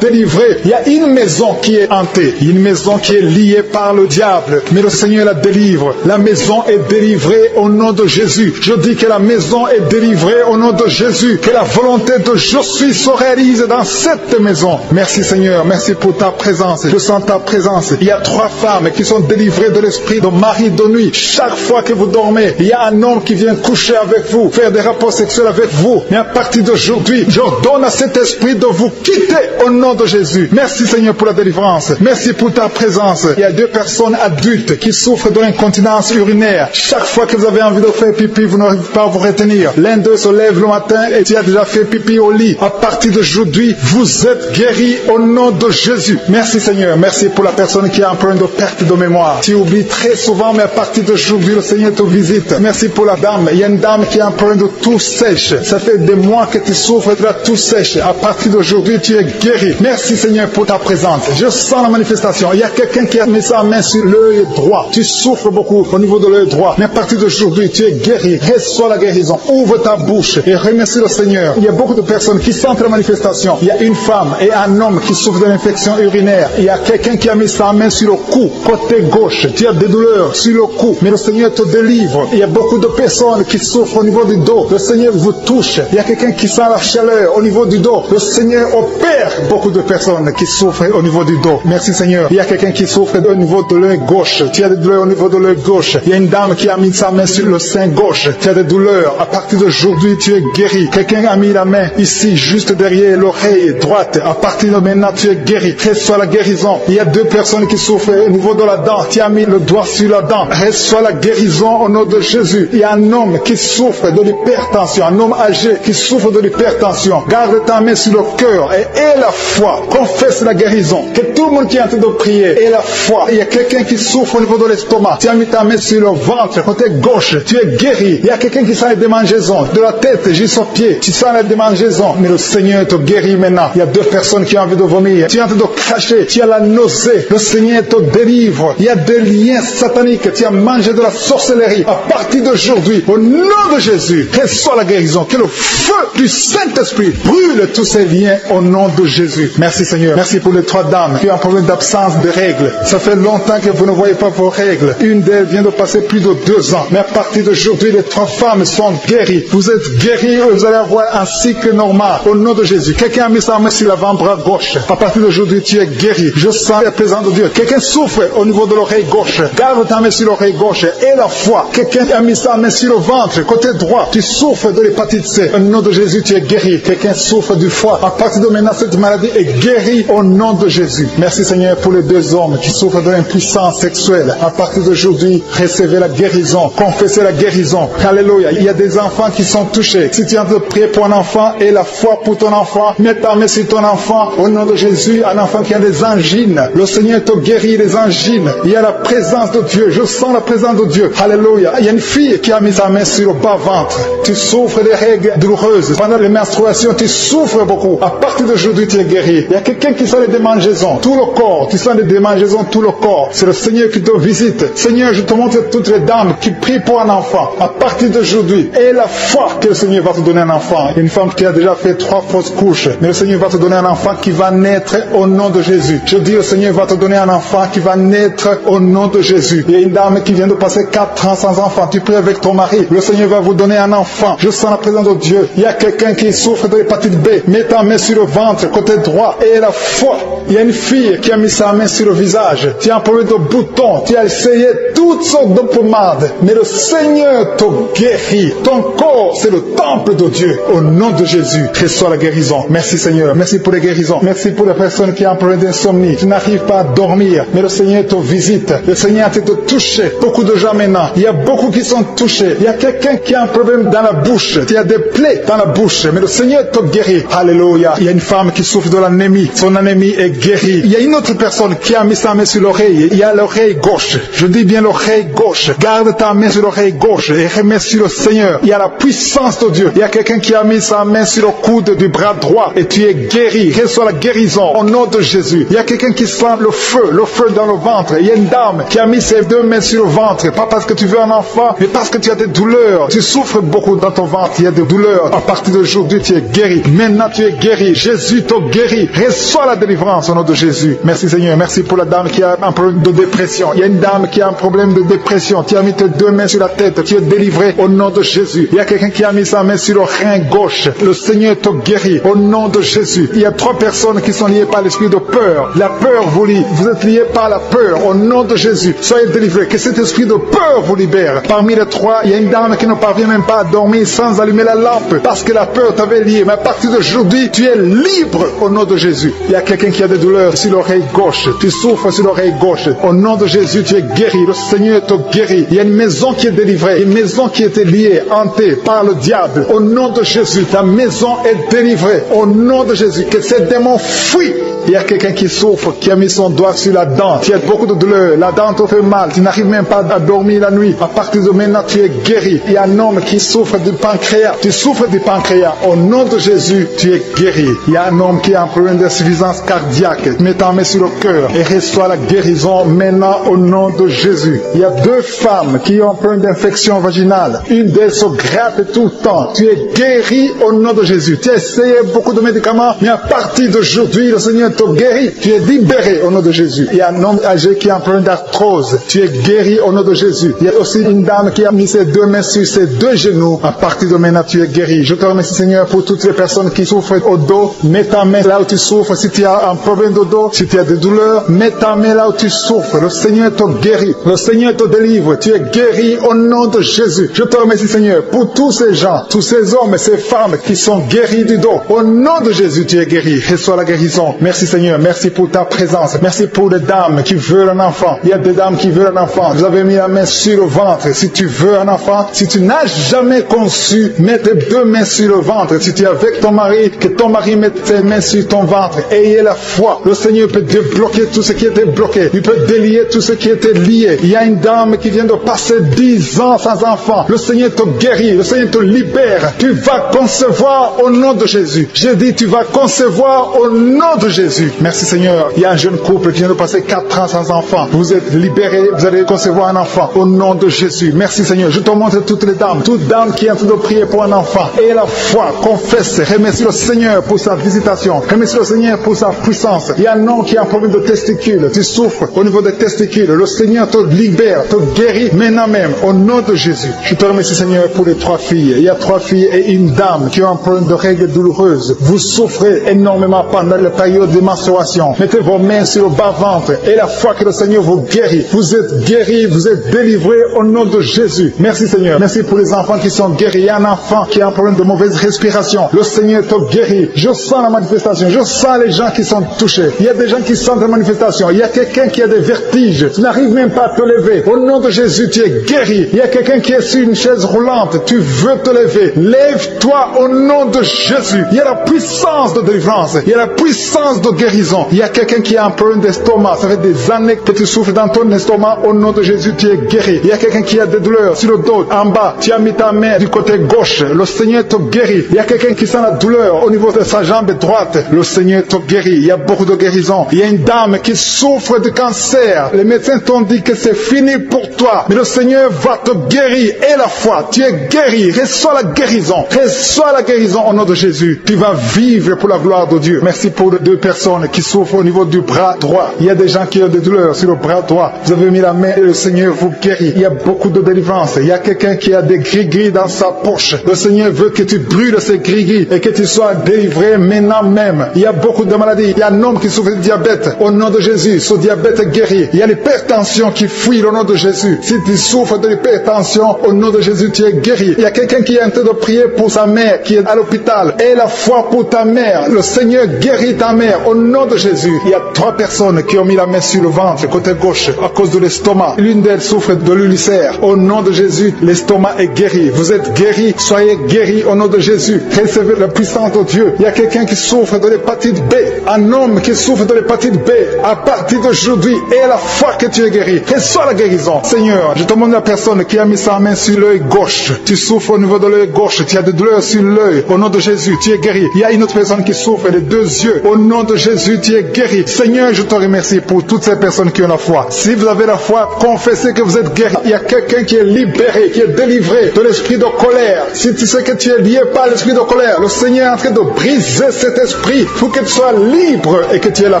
délivrés. Il y a une maison qui est hantée. Une maison qui est liée par le diable. Mais le Seigneur la délivre. La maison est délivrée au nom de Jésus. Je dis que la maison est délivrée au nom de Jésus. Que la volonté de je suis se réalise dans cette maison. Merci Seigneur. Merci pour ta présence. Je sens ta présence. Il y a 3 femmes qui sont délivrées de l'esprit de mari de nuit. Chaque fois que vous dormez, il y a un homme qui vient coucher avec vous, faire des rapports sexuels avec vous. Mais à partir d'aujourd'hui, j'ordonne à cet esprit de vous quitter au nom de Jésus. Merci Seigneur pour la délivrance. Merci pour ta présence. Il y a 2 personnes adultes qui souffrent de l'incontinence urinaire. Chaque fois que vous avez envie de faire pipi, vous n'arrivez pas à vous retenir. L'un d'eux se lève le matin et tu as déjà fait pipi au lit. À partir d'aujourd'hui, vous êtes guéris au nom de Jésus. Merci Seigneur. Merci pour la personne qui a un problème de perte de mémoire. Tu oublies très souvent, mais à partir d'aujourd'hui, le Seigneur te visite. Merci pour la dame. Il y a une dame qui a un problème de toux sèche. Ça fait des mois que tu souffres de la toux sèche. À partir d'aujourd'hui, tu es guéri. Merci Seigneur pour ta présence. Je sens la manifestation. Il y a quelqu'un qui a mis sa main sur l'œil droit. Tu souffres beaucoup au niveau de l'œil droit. Mais à partir d'aujourd'hui, tu es guéri. Reçois la guérison. Ouvre ta bouche et remercie le Seigneur. Il y a beaucoup de personnes qui sentent la manifestation. Il y a une femme et un homme qui souffrent de l'infection urinaire. Il y a quelqu'un qui a mis sa main sur le cou, côté gauche. Tu as des douleurs sur le cou, mais le Seigneur te délivre. Il y a beaucoup de personnes qui souffrent au niveau du dos. Le Seigneur vous touche. Il y a quelqu'un qui sent la chaleur au niveau du dos. Le Seigneur opère beaucoup de personnes qui souffrent au niveau du dos. Merci Seigneur. Il y a quelqu'un qui souffre au niveau de l'œil gauche. Tu as des douleurs au niveau de l'œil gauche. Il y a une dame qui a mis sa main sur le sein gauche. Tu as des douleurs. À partir d'aujourd'hui, tu es guéri. Quelqu'un a mis la main ici, juste derrière l'oreille droite. À partir de maintenant, tu es guéri. Reçois la guérison. Il y a 2 personnes qui souffrent au niveau de la dent. Tu as mis le doigt sur la dent. Reçois la guérison au nom de Jésus. Il y a un homme qui souffre de l'hypertension, un homme âgé qui souffre de l'hypertension, garde ta main sur le cœur et aie la foi, confesse la guérison. Que tout le monde qui est en train de prier ait la foi. Il y a quelqu'un qui souffre au niveau de l'estomac, tu as mis ta main sur le ventre, côté gauche, tu es guéri. Il y a quelqu'un qui sent les démangeaisons, de la tête jusqu'aux pieds, tu sens les démangeaisons, mais le Seigneur te guérit maintenant. Il y a deux personnes qui ont envie de vomir, tu es en train de cracher, tu as la nausée, le Seigneur te délivre. Il y a des liens sataniques, tu as mangé de la sorcellerie. À partir d'aujourd'hui, au nom de Jésus, reçois la guérison, que le feu du Saint-Esprit brûle tous ces liens au nom de Jésus. Merci Seigneur, merci pour les trois dames qui ont un problème d'absence de règles. Ça fait longtemps que vous ne voyez pas vos règles. Une d'elles vient de passer plus de 2 ans, mais à partir d'aujourd'hui, les 3 femmes sont guéries. Vous êtes guéris, vous allez avoir un cycle normal au nom de Jésus. Quelqu'un a mis sa main sur l'avant-bras gauche. À partir d'aujourd'hui, tu es guéri. Je sens la présence de Dieu. Quelqu'un souffre au niveau de l'oreille gauche. Garde ta main sur l'oreille gauche et la foi. Quelqu'un a mis sa main sur le ventre, côté droit. Tu souffres de l'hépatite C. Au nom de Jésus, tu es guéri. Quelqu'un souffre du foie. À partir de maintenant, cette maladie est guérie au nom de Jésus. Merci Seigneur pour les 2 hommes qui souffrent de l'impuissance sexuelle. À partir d'aujourd'hui, recevez la guérison. Confessez la guérison. Alléluia. Il y a des enfants qui sont touchés. Si tu es en train de prier pour un enfant et la foi pour ton enfant, mets ta main sur ton enfant. Au nom de Jésus, un enfant qui a des angines. Le Seigneur te guérit des angines. Il y a la présence de Dieu. Je sens la présence de Dieu. Alléluia. Il y a une fille qui a mis sa main sur le bas-ventre. Tu souffres des règles douloureuses. Pendant les menstruations, tu souffres beaucoup. À partir d'aujourd'hui, tu es guéri. Il y a quelqu'un qui sent les démangeaisons. Tout le corps. Tu sens les démangeaisons, tout le corps. C'est le Seigneur qui te visite. Seigneur, je te montre toutes les dames qui prient pour un enfant. À partir d'aujourd'hui, et la foi que le Seigneur va te donner un enfant. Une femme qui a déjà fait 3 fausses couches. Mais le Seigneur va te donner un enfant qui va naître au nom de Jésus. Je dis, le Seigneur va te donner un enfant qui va naître au nom de Jésus. Il y a une dame qui vient de passer 4 ans sans enfant. Tu pries avec ton mari. Le Seigneur va vous donner un enfant. Je sens la présence de Dieu. Il y a quelqu'un qui souffre de l'hépatite B. Mets ta main sur le ventre, côté droit, et la foi. Il y a une fille qui a mis sa main sur le visage. Tu as un problème de boutons. Tu as essayé toutes sortes de pommades. Mais le Seigneur te guérit. Ton corps, c'est le temple de Dieu. Au nom de Jésus, reçois la guérison. Merci Seigneur. Merci pour les guérisons. Merci pour les personnes qui ont un problème d'insomnie. Tu n'arrives pas à dormir. Mais le Seigneur te visite. Le Seigneur te touché. Beaucoup de gens maintenant. Il y a beaucoup qui sont touchés. Il y a quelqu'un qui a un problème dans la bouche. Il y a des plaies dans la bouche. Mais le Seigneur te guérit. Alléluia. Il y a une femme qui souffre de l'anémie. Son anémie est guérie. Il y a une autre personne qui a mis sa main sur l'oreille. Il y a l'oreille gauche. Je dis bien l'oreille gauche. Garde ta main sur l'oreille gauche et remercie le Seigneur. Il y a la puissance de Dieu. Il y a quelqu'un qui a mis sa main sur le coude du bras droit et tu es guéri. Reçois la guérison au nom de Jésus. Il y a quelqu'un qui sent le feu dans le ventre. Il y a une dame qui a mis ses 2 mains sur le ventre. Pas parce que tu veux un enfant, mais parce que tu as des douleurs. Tu souffres beaucoup dans ton ventre. Il y a des douleurs. À partir d'aujourd'hui, tu es guéri. Maintenant, tu es guéri. Jésus te guérit. Reçois la délivrance au nom de Jésus. Merci Seigneur. Merci pour la dame qui a un problème de dépression. Il y a une dame qui a un problème de dépression. Tu as mis tes 2 mains sur la tête. Tu es délivré au nom de Jésus. Il y a quelqu'un qui a mis sa main sur le rein gauche. Le Seigneur te guérit au nom de Jésus. Il y a 3 personnes qui sont liées par l'esprit de peur. La peur vous lie. Vous êtes liés par la peur au nom de Jésus. Soyez délivrés. Que cet esprit de peur vous libère. Parmi les 3, il y a une dame qui ne parvient même pas à dormir sans allumer la lampe parce que la peur t'avait lié. Mais à partir d'aujourd'hui, tu es libre au nom de Jésus. Il y a quelqu'un qui a des douleurs sur l'oreille gauche. Tu souffres sur l'oreille gauche. Au nom de Jésus, tu es guéri. Le Seigneur te guérit. Il y a une maison qui est délivrée. Une maison qui était liée, hantée par le diable. Au nom de Jésus, ta maison est délivrée. Au nom de Jésus, que ces démons fuient. Il y a quelqu'un qui souffre, qui a mis son doigt sur la dent. Tu as beaucoup de douleur. La dent te fait mal. Tu n'arrives même pas à dormir la nuit. À partir de maintenant, tu es guéri. Il y a un homme qui souffre du pancréas. Tu souffres du pancréas. Au nom de Jésus, tu es guéri. Il y a un homme qui a un problème d'insuffisance cardiaque. Mets ta main sur le cœur et reçois la guérison maintenant au nom de Jésus. Il y a 2 femmes qui ont un problème d'infection vaginale. Une d'elles se gratte tout le temps. Tu es guéri au nom de Jésus. Tu as essayé beaucoup de médicaments, mais à partir d'aujourd'hui, le Seigneur te guérit. Tu es libéré au nom de Jésus. Il y a un homme âgé qui a un problème d'arthrose. Tu es guéri au nom de Jésus. Il y a aussi une dame qui a mis ses 2 mains sur ses 2 genoux. À partir de maintenant, tu es guéri. Je te remercie, Seigneur, pour toutes les personnes qui souffrent au dos. Mets ta main là où tu souffres. Si tu as un problème de dos, si tu as des douleurs, mets ta main là où tu souffres. Le Seigneur te guérit. Le Seigneur te délivre. Tu es guéri au nom de Jésus. Je te remercie, Seigneur, pour tous ces gens, tous ces hommes et ces femmes qui sont guéris du dos. Au nom de Jésus, tu es guéri. Reçois la guérison. Merci, Merci Seigneur, merci pour ta présence. Merci pour les dames qui veulent un enfant. Il y a des dames qui veulent un enfant. Vous avez mis la main sur le ventre. Si tu veux un enfant, si tu n'as jamais conçu, mets tes deux mains sur le ventre. Si tu es avec ton mari, que ton mari mette ses mains sur ton ventre. Ayez la foi. Le Seigneur peut débloquer tout ce qui était bloqué. Il peut délier tout ce qui était lié. Il y a une dame qui vient de passer 10 ans sans enfant. Le Seigneur te guérit. Le Seigneur te libère. Tu vas concevoir au nom de Jésus. J'ai dit, tu vas concevoir au nom de Jésus. Merci Seigneur. Il y a un jeune couple qui vient de passer 4 ans sans enfant. Vous êtes libérés. Vous allez concevoir un enfant au nom de Jésus. Merci Seigneur. Je te montre toutes les dames. Toute dame qui est en train de prier pour un enfant. Et la foi, confesse. Remercie le Seigneur pour sa visitation. Remercie le Seigneur pour sa puissance. Il y a un homme qui a un problème de testicules. Tu souffres au niveau des testicules. Le Seigneur te libère, te guérit maintenant même au nom de Jésus. Je te remercie Seigneur pour les 3 filles. Il y a 3 filles et une dame qui ont un problème de règles douloureuses. Vous souffrez énormément pendant la période de menstruation. Mettez vos mains sur le bas-ventre et la foi que le Seigneur vous guérit. Vous êtes guéris, vous êtes délivrés au nom de Jésus. Merci Seigneur. Merci pour les enfants qui sont guéris. Il y a un enfant qui a un problème de mauvaise respiration. Le Seigneur te guérit. Je sens la manifestation. Je sens les gens qui sont touchés. Il y a des gens qui sentent la manifestation. Il y a quelqu'un qui a des vertiges. Tu n'arrives même pas à te lever. Au nom de Jésus, tu es guéri. Il y a quelqu'un qui est sur une chaise roulante. Tu veux te lever. Lève-toi au nom de Jésus. Il y a la puissance de délivrance. Il y a la puissance de guérison. Il y a quelqu'un qui a un problème d'estomac. Ça fait des années que tu souffres dans ton estomac. Au nom de Jésus, tu es guéri. Il y a quelqu'un qui a des douleurs sur le dos, en bas. Tu as mis ta main du côté gauche. Le Seigneur te guérit. Il y a quelqu'un qui sent la douleur au niveau de sa jambe droite. Le Seigneur te guérit. Il y a beaucoup de guérison. Il y a une dame qui souffre de cancer. Les médecins t'ont dit que c'est fini pour toi. Mais le Seigneur va te guérir. Et la foi, tu es guéri. Reçois la guérison. Reçois la guérison au nom de Jésus. Tu vas vivre pour la gloire de Dieu. Merci pour les 2 personnes qui souffrent au niveau du bras droit. Il y a des gens qui ont des douleurs sur le bras droit. Vous avez mis la main et le Seigneur vous guérit. Il y a beaucoup de délivrance. Il y a quelqu'un qui a des gris-gris dans sa poche. Le Seigneur veut que tu brûles ces gris-gris et que tu sois délivré maintenant même. Il y a beaucoup de maladies. Il y a un homme qui souffre de diabète. Au nom de Jésus, ce diabète est guéri. Il y a l'hypertension qui fuit au nom de Jésus. Si tu souffres de l'hypertension, au nom de Jésus, tu es guéri. Il y a quelqu'un qui est en train de prier pour sa mère qui est à l'hôpital. Et la foi pour ta mère. Le Seigneur guérit ta mère au nom de Jésus. Il y a 3 personnes qui ont mis la main sur le ventre, côté gauche, à cause de l'estomac. L'une d'elles souffre de l'ulcère. Au nom de Jésus, l'estomac est guéri. Vous êtes guéris. Soyez guéris au nom de Jésus. Recevez la puissance de Dieu. Il y a quelqu'un qui souffre de l'hépatite B. Un homme qui souffre de l'hépatite B. À partir d'aujourd'hui, et la foi que tu es guéri. Reçois la guérison. Seigneur, je te demande la personne qui a mis sa main sur l'œil gauche. Tu souffres au niveau de l'œil gauche. Tu as des douleurs sur l'œil. Au nom de Jésus, tu es guéri. Il y a une autre personne qui souffre des 2 yeux. Au nom de Jésus, tu es guéri. Seigneur, je te remercie pour toutes ces personnes qui ont la foi. Si vous avez la foi, confessez que vous êtes guéri. Il y a quelqu'un qui est libéré, qui est délivré de l'esprit de colère. Si tu sais que tu es lié par l'esprit de colère, le Seigneur est en train de briser cet esprit pour que tu sois libre et que tu aies la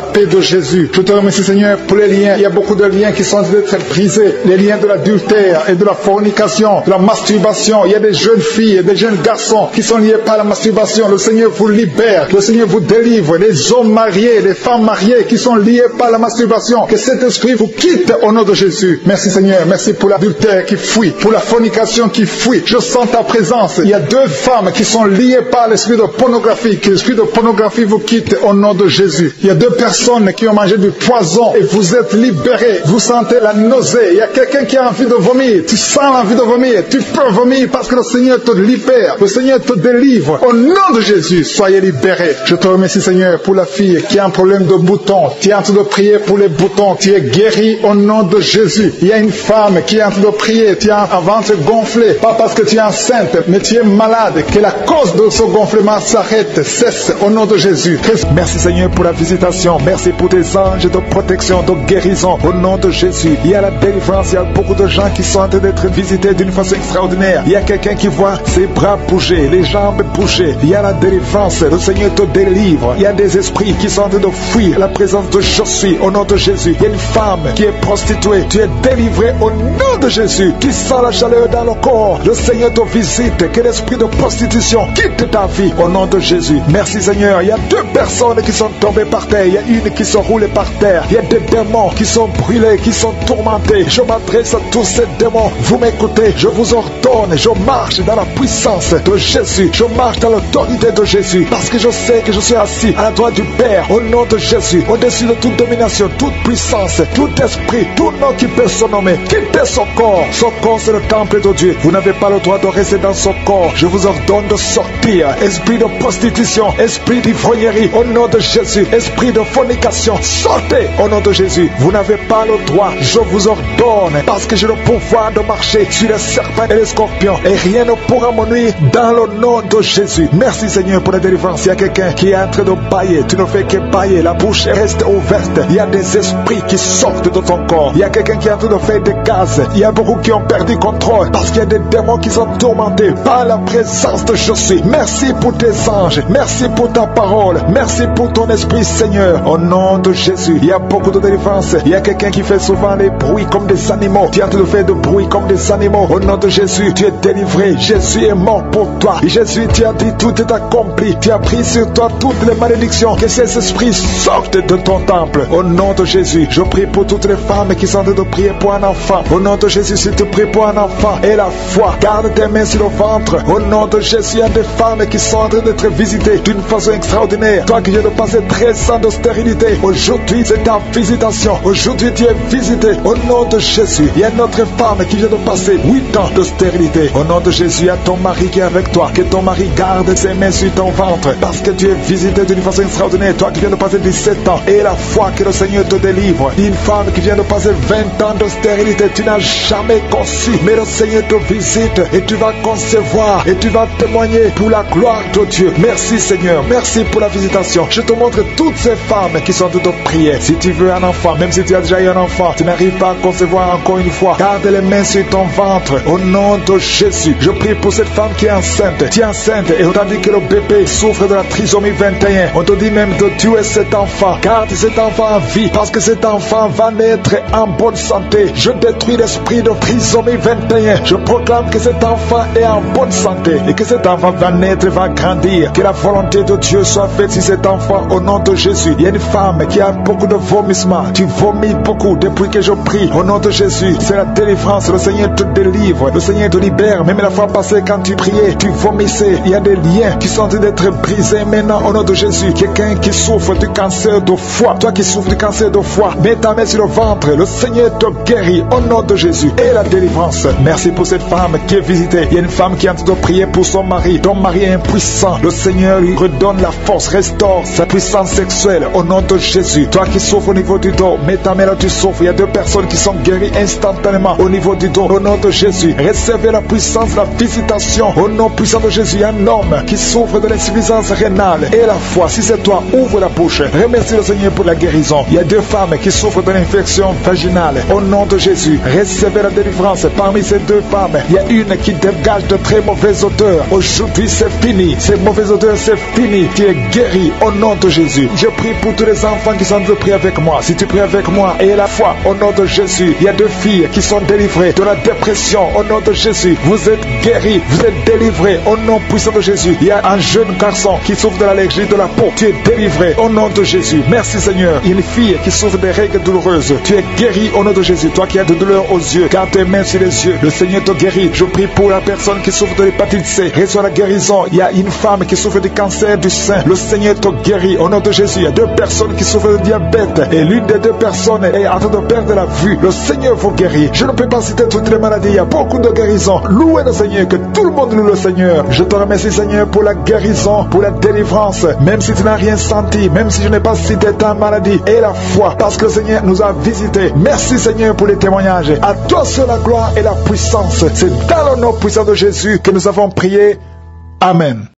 paix de Jésus. Je te remercie Seigneur pour les liens. Il y a beaucoup de liens qui sont en train d'être brisés. Les liens de l'adultère et de la fornication, de la masturbation. Il y a des jeunes filles et des jeunes garçons qui sont liés par la masturbation. Le Seigneur vous libère. Le Seigneur vous délivre. Les hommes mariés, les femmes mariées qui sont liés par la masturbation. Que cet esprit vous quitte au nom de Jésus. Merci Seigneur. Merci pour l'adultère qui fuit. Pour la fornication qui fuit. Je sens ta présence. Il y a 2 femmes qui sont liées par l'esprit de pornographie. Que l'esprit de pornographie vous quitte au nom de Jésus. Il y a 2 personnes qui ont mangé du poison et vous êtes libérés. Vous sentez la nausée. Il y a quelqu'un qui a envie de vomir. Tu sens l'envie de vomir. Tu peux vomir parce que le Seigneur te libère. Le Seigneur te délivre. Au nom de Jésus, soyez libérés. Je te remercie Seigneur pour la fille qui a un problème de boutons. Tu es en train de prier pour les boutons. Tu es guéri au nom de Jésus. Il y a une femme qui est en train de prier. Tu as un ventre gonflé. Pas parce que tu es enceinte, mais tu es malade. Que la cause de ce gonflement s'arrête, cesse au nom de Jésus. Merci Seigneur pour la visitation. Merci pour tes anges de protection, de guérison au nom de Jésus. Il y a la délivrance. Il y a beaucoup de gens qui sont en train d'être visités d'une façon extraordinaire. Il y a quelqu'un qui voit ses bras bouger, les jambes bouger. Il y a la délivrance. Le Seigneur te délivre. Il y a des esprits qui sont en train de fuir la présence de je suis au nom de Jésus. Il y a une femme qui est prostituée. Tu es délivré au nom de Jésus. Tu sens la chaleur dans le corps. Le Seigneur te visite. Que l'esprit de prostitution quitte ta vie au nom de Jésus. Merci Seigneur. Il y a 2 personnes qui sont tombées par terre. Il y a une qui se roule par terre. Il y a des démons qui sont brûlés, qui sont tourmentés. Je m'adresse à tous ces démons. Vous m'écoutez. Je vous ordonne. Je marche dans la puissance de Jésus. Je marche dans l'autorité de Jésus. Parce que je sais que je suis assis à la droite du Père. Père, au nom de Jésus, au-dessus de toute domination, toute puissance, tout esprit, tout nom qui peut se nommer, quittez son corps. Son corps, c'est le temple de Dieu. Vous n'avez pas le droit de rester dans son corps. Je vous ordonne de sortir. Esprit de prostitution, esprit d'ivrognerie, au nom de Jésus, esprit de fornication, sortez au nom de Jésus. Vous n'avez pas le droit. Je vous ordonne, parce que j'ai le pouvoir de marcher sur les serpents et les scorpions, et rien ne pourra me nuire dans le nom de Jésus. Merci Seigneur pour la délivrance. Il y a quelqu'un qui est en train de bailler. Tu ne fais que bailler. La bouche reste ouverte. Il y a des esprits qui sortent de ton corps. Il y a quelqu'un qui est en train de faire des gaz. Il y a beaucoup qui ont perdu contrôle parce qu'il y a des démons qui sont tourmentés par la présence de Jésus. Merci pour tes anges. Merci pour ta parole. Merci pour ton esprit Seigneur. Au nom de Jésus, il y a beaucoup de délivrance. Il y a quelqu'un qui fait souvent les bruits comme des animaux. Tu es en train de faire des bruits comme des animaux. Au nom de Jésus, tu es délivré. Jésus est mort pour toi. Jésus, tu as dit tout est accompli. Tu as pris sur toi toutes les malédictions. Que ces esprits sortent de ton temple. Au nom de Jésus, je prie pour toutes les femmes qui sont en train de prier pour un enfant. Au nom de Jésus, si tu pries pour un enfant et la foi, garde tes mains sur le ventre. Au nom de Jésus, il y a des femmes qui sont en train d'être visitées d'une façon extraordinaire. Toi qui viens de passer 13 ans de stérilité, aujourd'hui c'est ta visitation. Aujourd'hui tu es visité. Au nom de Jésus, il y a une autre femme qui vient de passer 8 ans de stérilité. Au nom de Jésus, il y a ton mari qui est avec toi. Que ton mari garde ses mains sur ton ventre, parce que tu es visité d'une façon extraordinaire. Toi qui viens de passer 17 ans, et la foi que le Seigneur te délivre. Une femme qui vient de passer 20 ans de stérilité, tu n'as jamais conçu, mais le Seigneur te visite et tu vas concevoir et tu vas témoigner pour la gloire de Dieu. Merci Seigneur, merci pour la visitation. Je te montre toutes ces femmes qui sont en train de prier. Si tu veux un enfant, même si tu as déjà eu un enfant, tu n'arrives pas à concevoir encore une fois, garde les mains sur ton ventre. Au nom de Jésus, je prie pour cette femme qui est enceinte. Tu es enceinte et on t'a dit que le bébé souffre de la trisomie 21. On te dit même de tuer cet enfant. Garde cet enfant en vie, parce que cet enfant va naître en bonne santé. Je détruis l'esprit de trisomie 21. Je proclame que cet enfant est en bonne santé et que cet enfant va naître, va grandir. Que la volonté de Dieu soit faite sur cet enfant au nom de Jésus. Il y a une femme qui a beaucoup de vomissements. Tu vomis beaucoup depuis que je prie. Au nom de Jésus, c'est la délivrance. Le Seigneur te délivre. Le Seigneur te libère. Même la fois passée, quand tu priais, tu vomissais. Il y a des liens qui sont en train d'être brisés maintenant au nom de Jésus. Quelqu'un qui souffre du cancer de foie. Toi qui souffres du cancer de foie, mets ta main sur le ventre. Le Seigneur te guérit au nom de Jésus. Et la délivrance. Merci pour cette femme qui est visitée. Il y a une femme qui est en train de prier pour son mari. Ton mari est impuissant. Le Seigneur lui redonne la force, restaure sa puissance sexuelle au nom de Jésus. Toi qui souffres au niveau du dos, mets ta main là, tu souffres. Il y a 2 personnes qui sont guéries instantanément au niveau du dos au nom de Jésus. Recevez la puissance, la visitation au nom puissant de Jésus. Un homme qui souffre de l'insuffisance rénale et la foi. Si c'est toi, ouvre la bouche. Remercie le Seigneur pour la guérison. Il y a 2 femmes qui souffrent de l'infection vaginale au nom de Jésus. Recevez la délivrance. Parmi ces 2 femmes, il y a une qui dégage de très mauvaises odeurs. Aujourd'hui c'est fini. Ces mauvaises odeurs c'est fini. Tu es guéri au nom de Jésus. Je prie pour tous les enfants qui sont en train de prier avec moi. Si tu pries avec moi et la foi au nom de Jésus, il y a 2 filles qui sont délivrées de la dépression au nom de Jésus. Vous êtes guéris, vous êtes délivrés au nom puissant de Jésus. Il y a un jeune garçon qui souffre de l'allergie de la peau. Tu es délivré au nom de Jésus. Merci Seigneur. Il y a une fille qui souffre des règles douloureuses. Tu es guéri au nom de Jésus. Toi qui as de douleurs aux yeux, garde tes mains sur les yeux. Le Seigneur te guérit. Je prie pour la personne qui souffre de l'hépatite C. Reçois la guérison. Il y a une femme qui souffre du cancer du sein. Le Seigneur te guérit au nom de Jésus. Il y a 2 personnes qui souffrent de diabète et l'une des 2 personnes est en train de perdre la vue. Le Seigneur vous guérit. Je ne peux pas citer toutes les maladies. Il y a beaucoup de guérisons. Louez le Seigneur, que tout le monde loue le Seigneur. Je te remercie Seigneur pour la guérison, pour la délivrance. Même si tu n'as rien senti, même si je n'ai pas cité ta maladie, et la foi, parce que le Seigneur nous a visités. Merci Seigneur pour les témoignages. À toi seul la gloire et la puissance. C'est dans le nom puissant de Jésus que nous avons prié. Amen.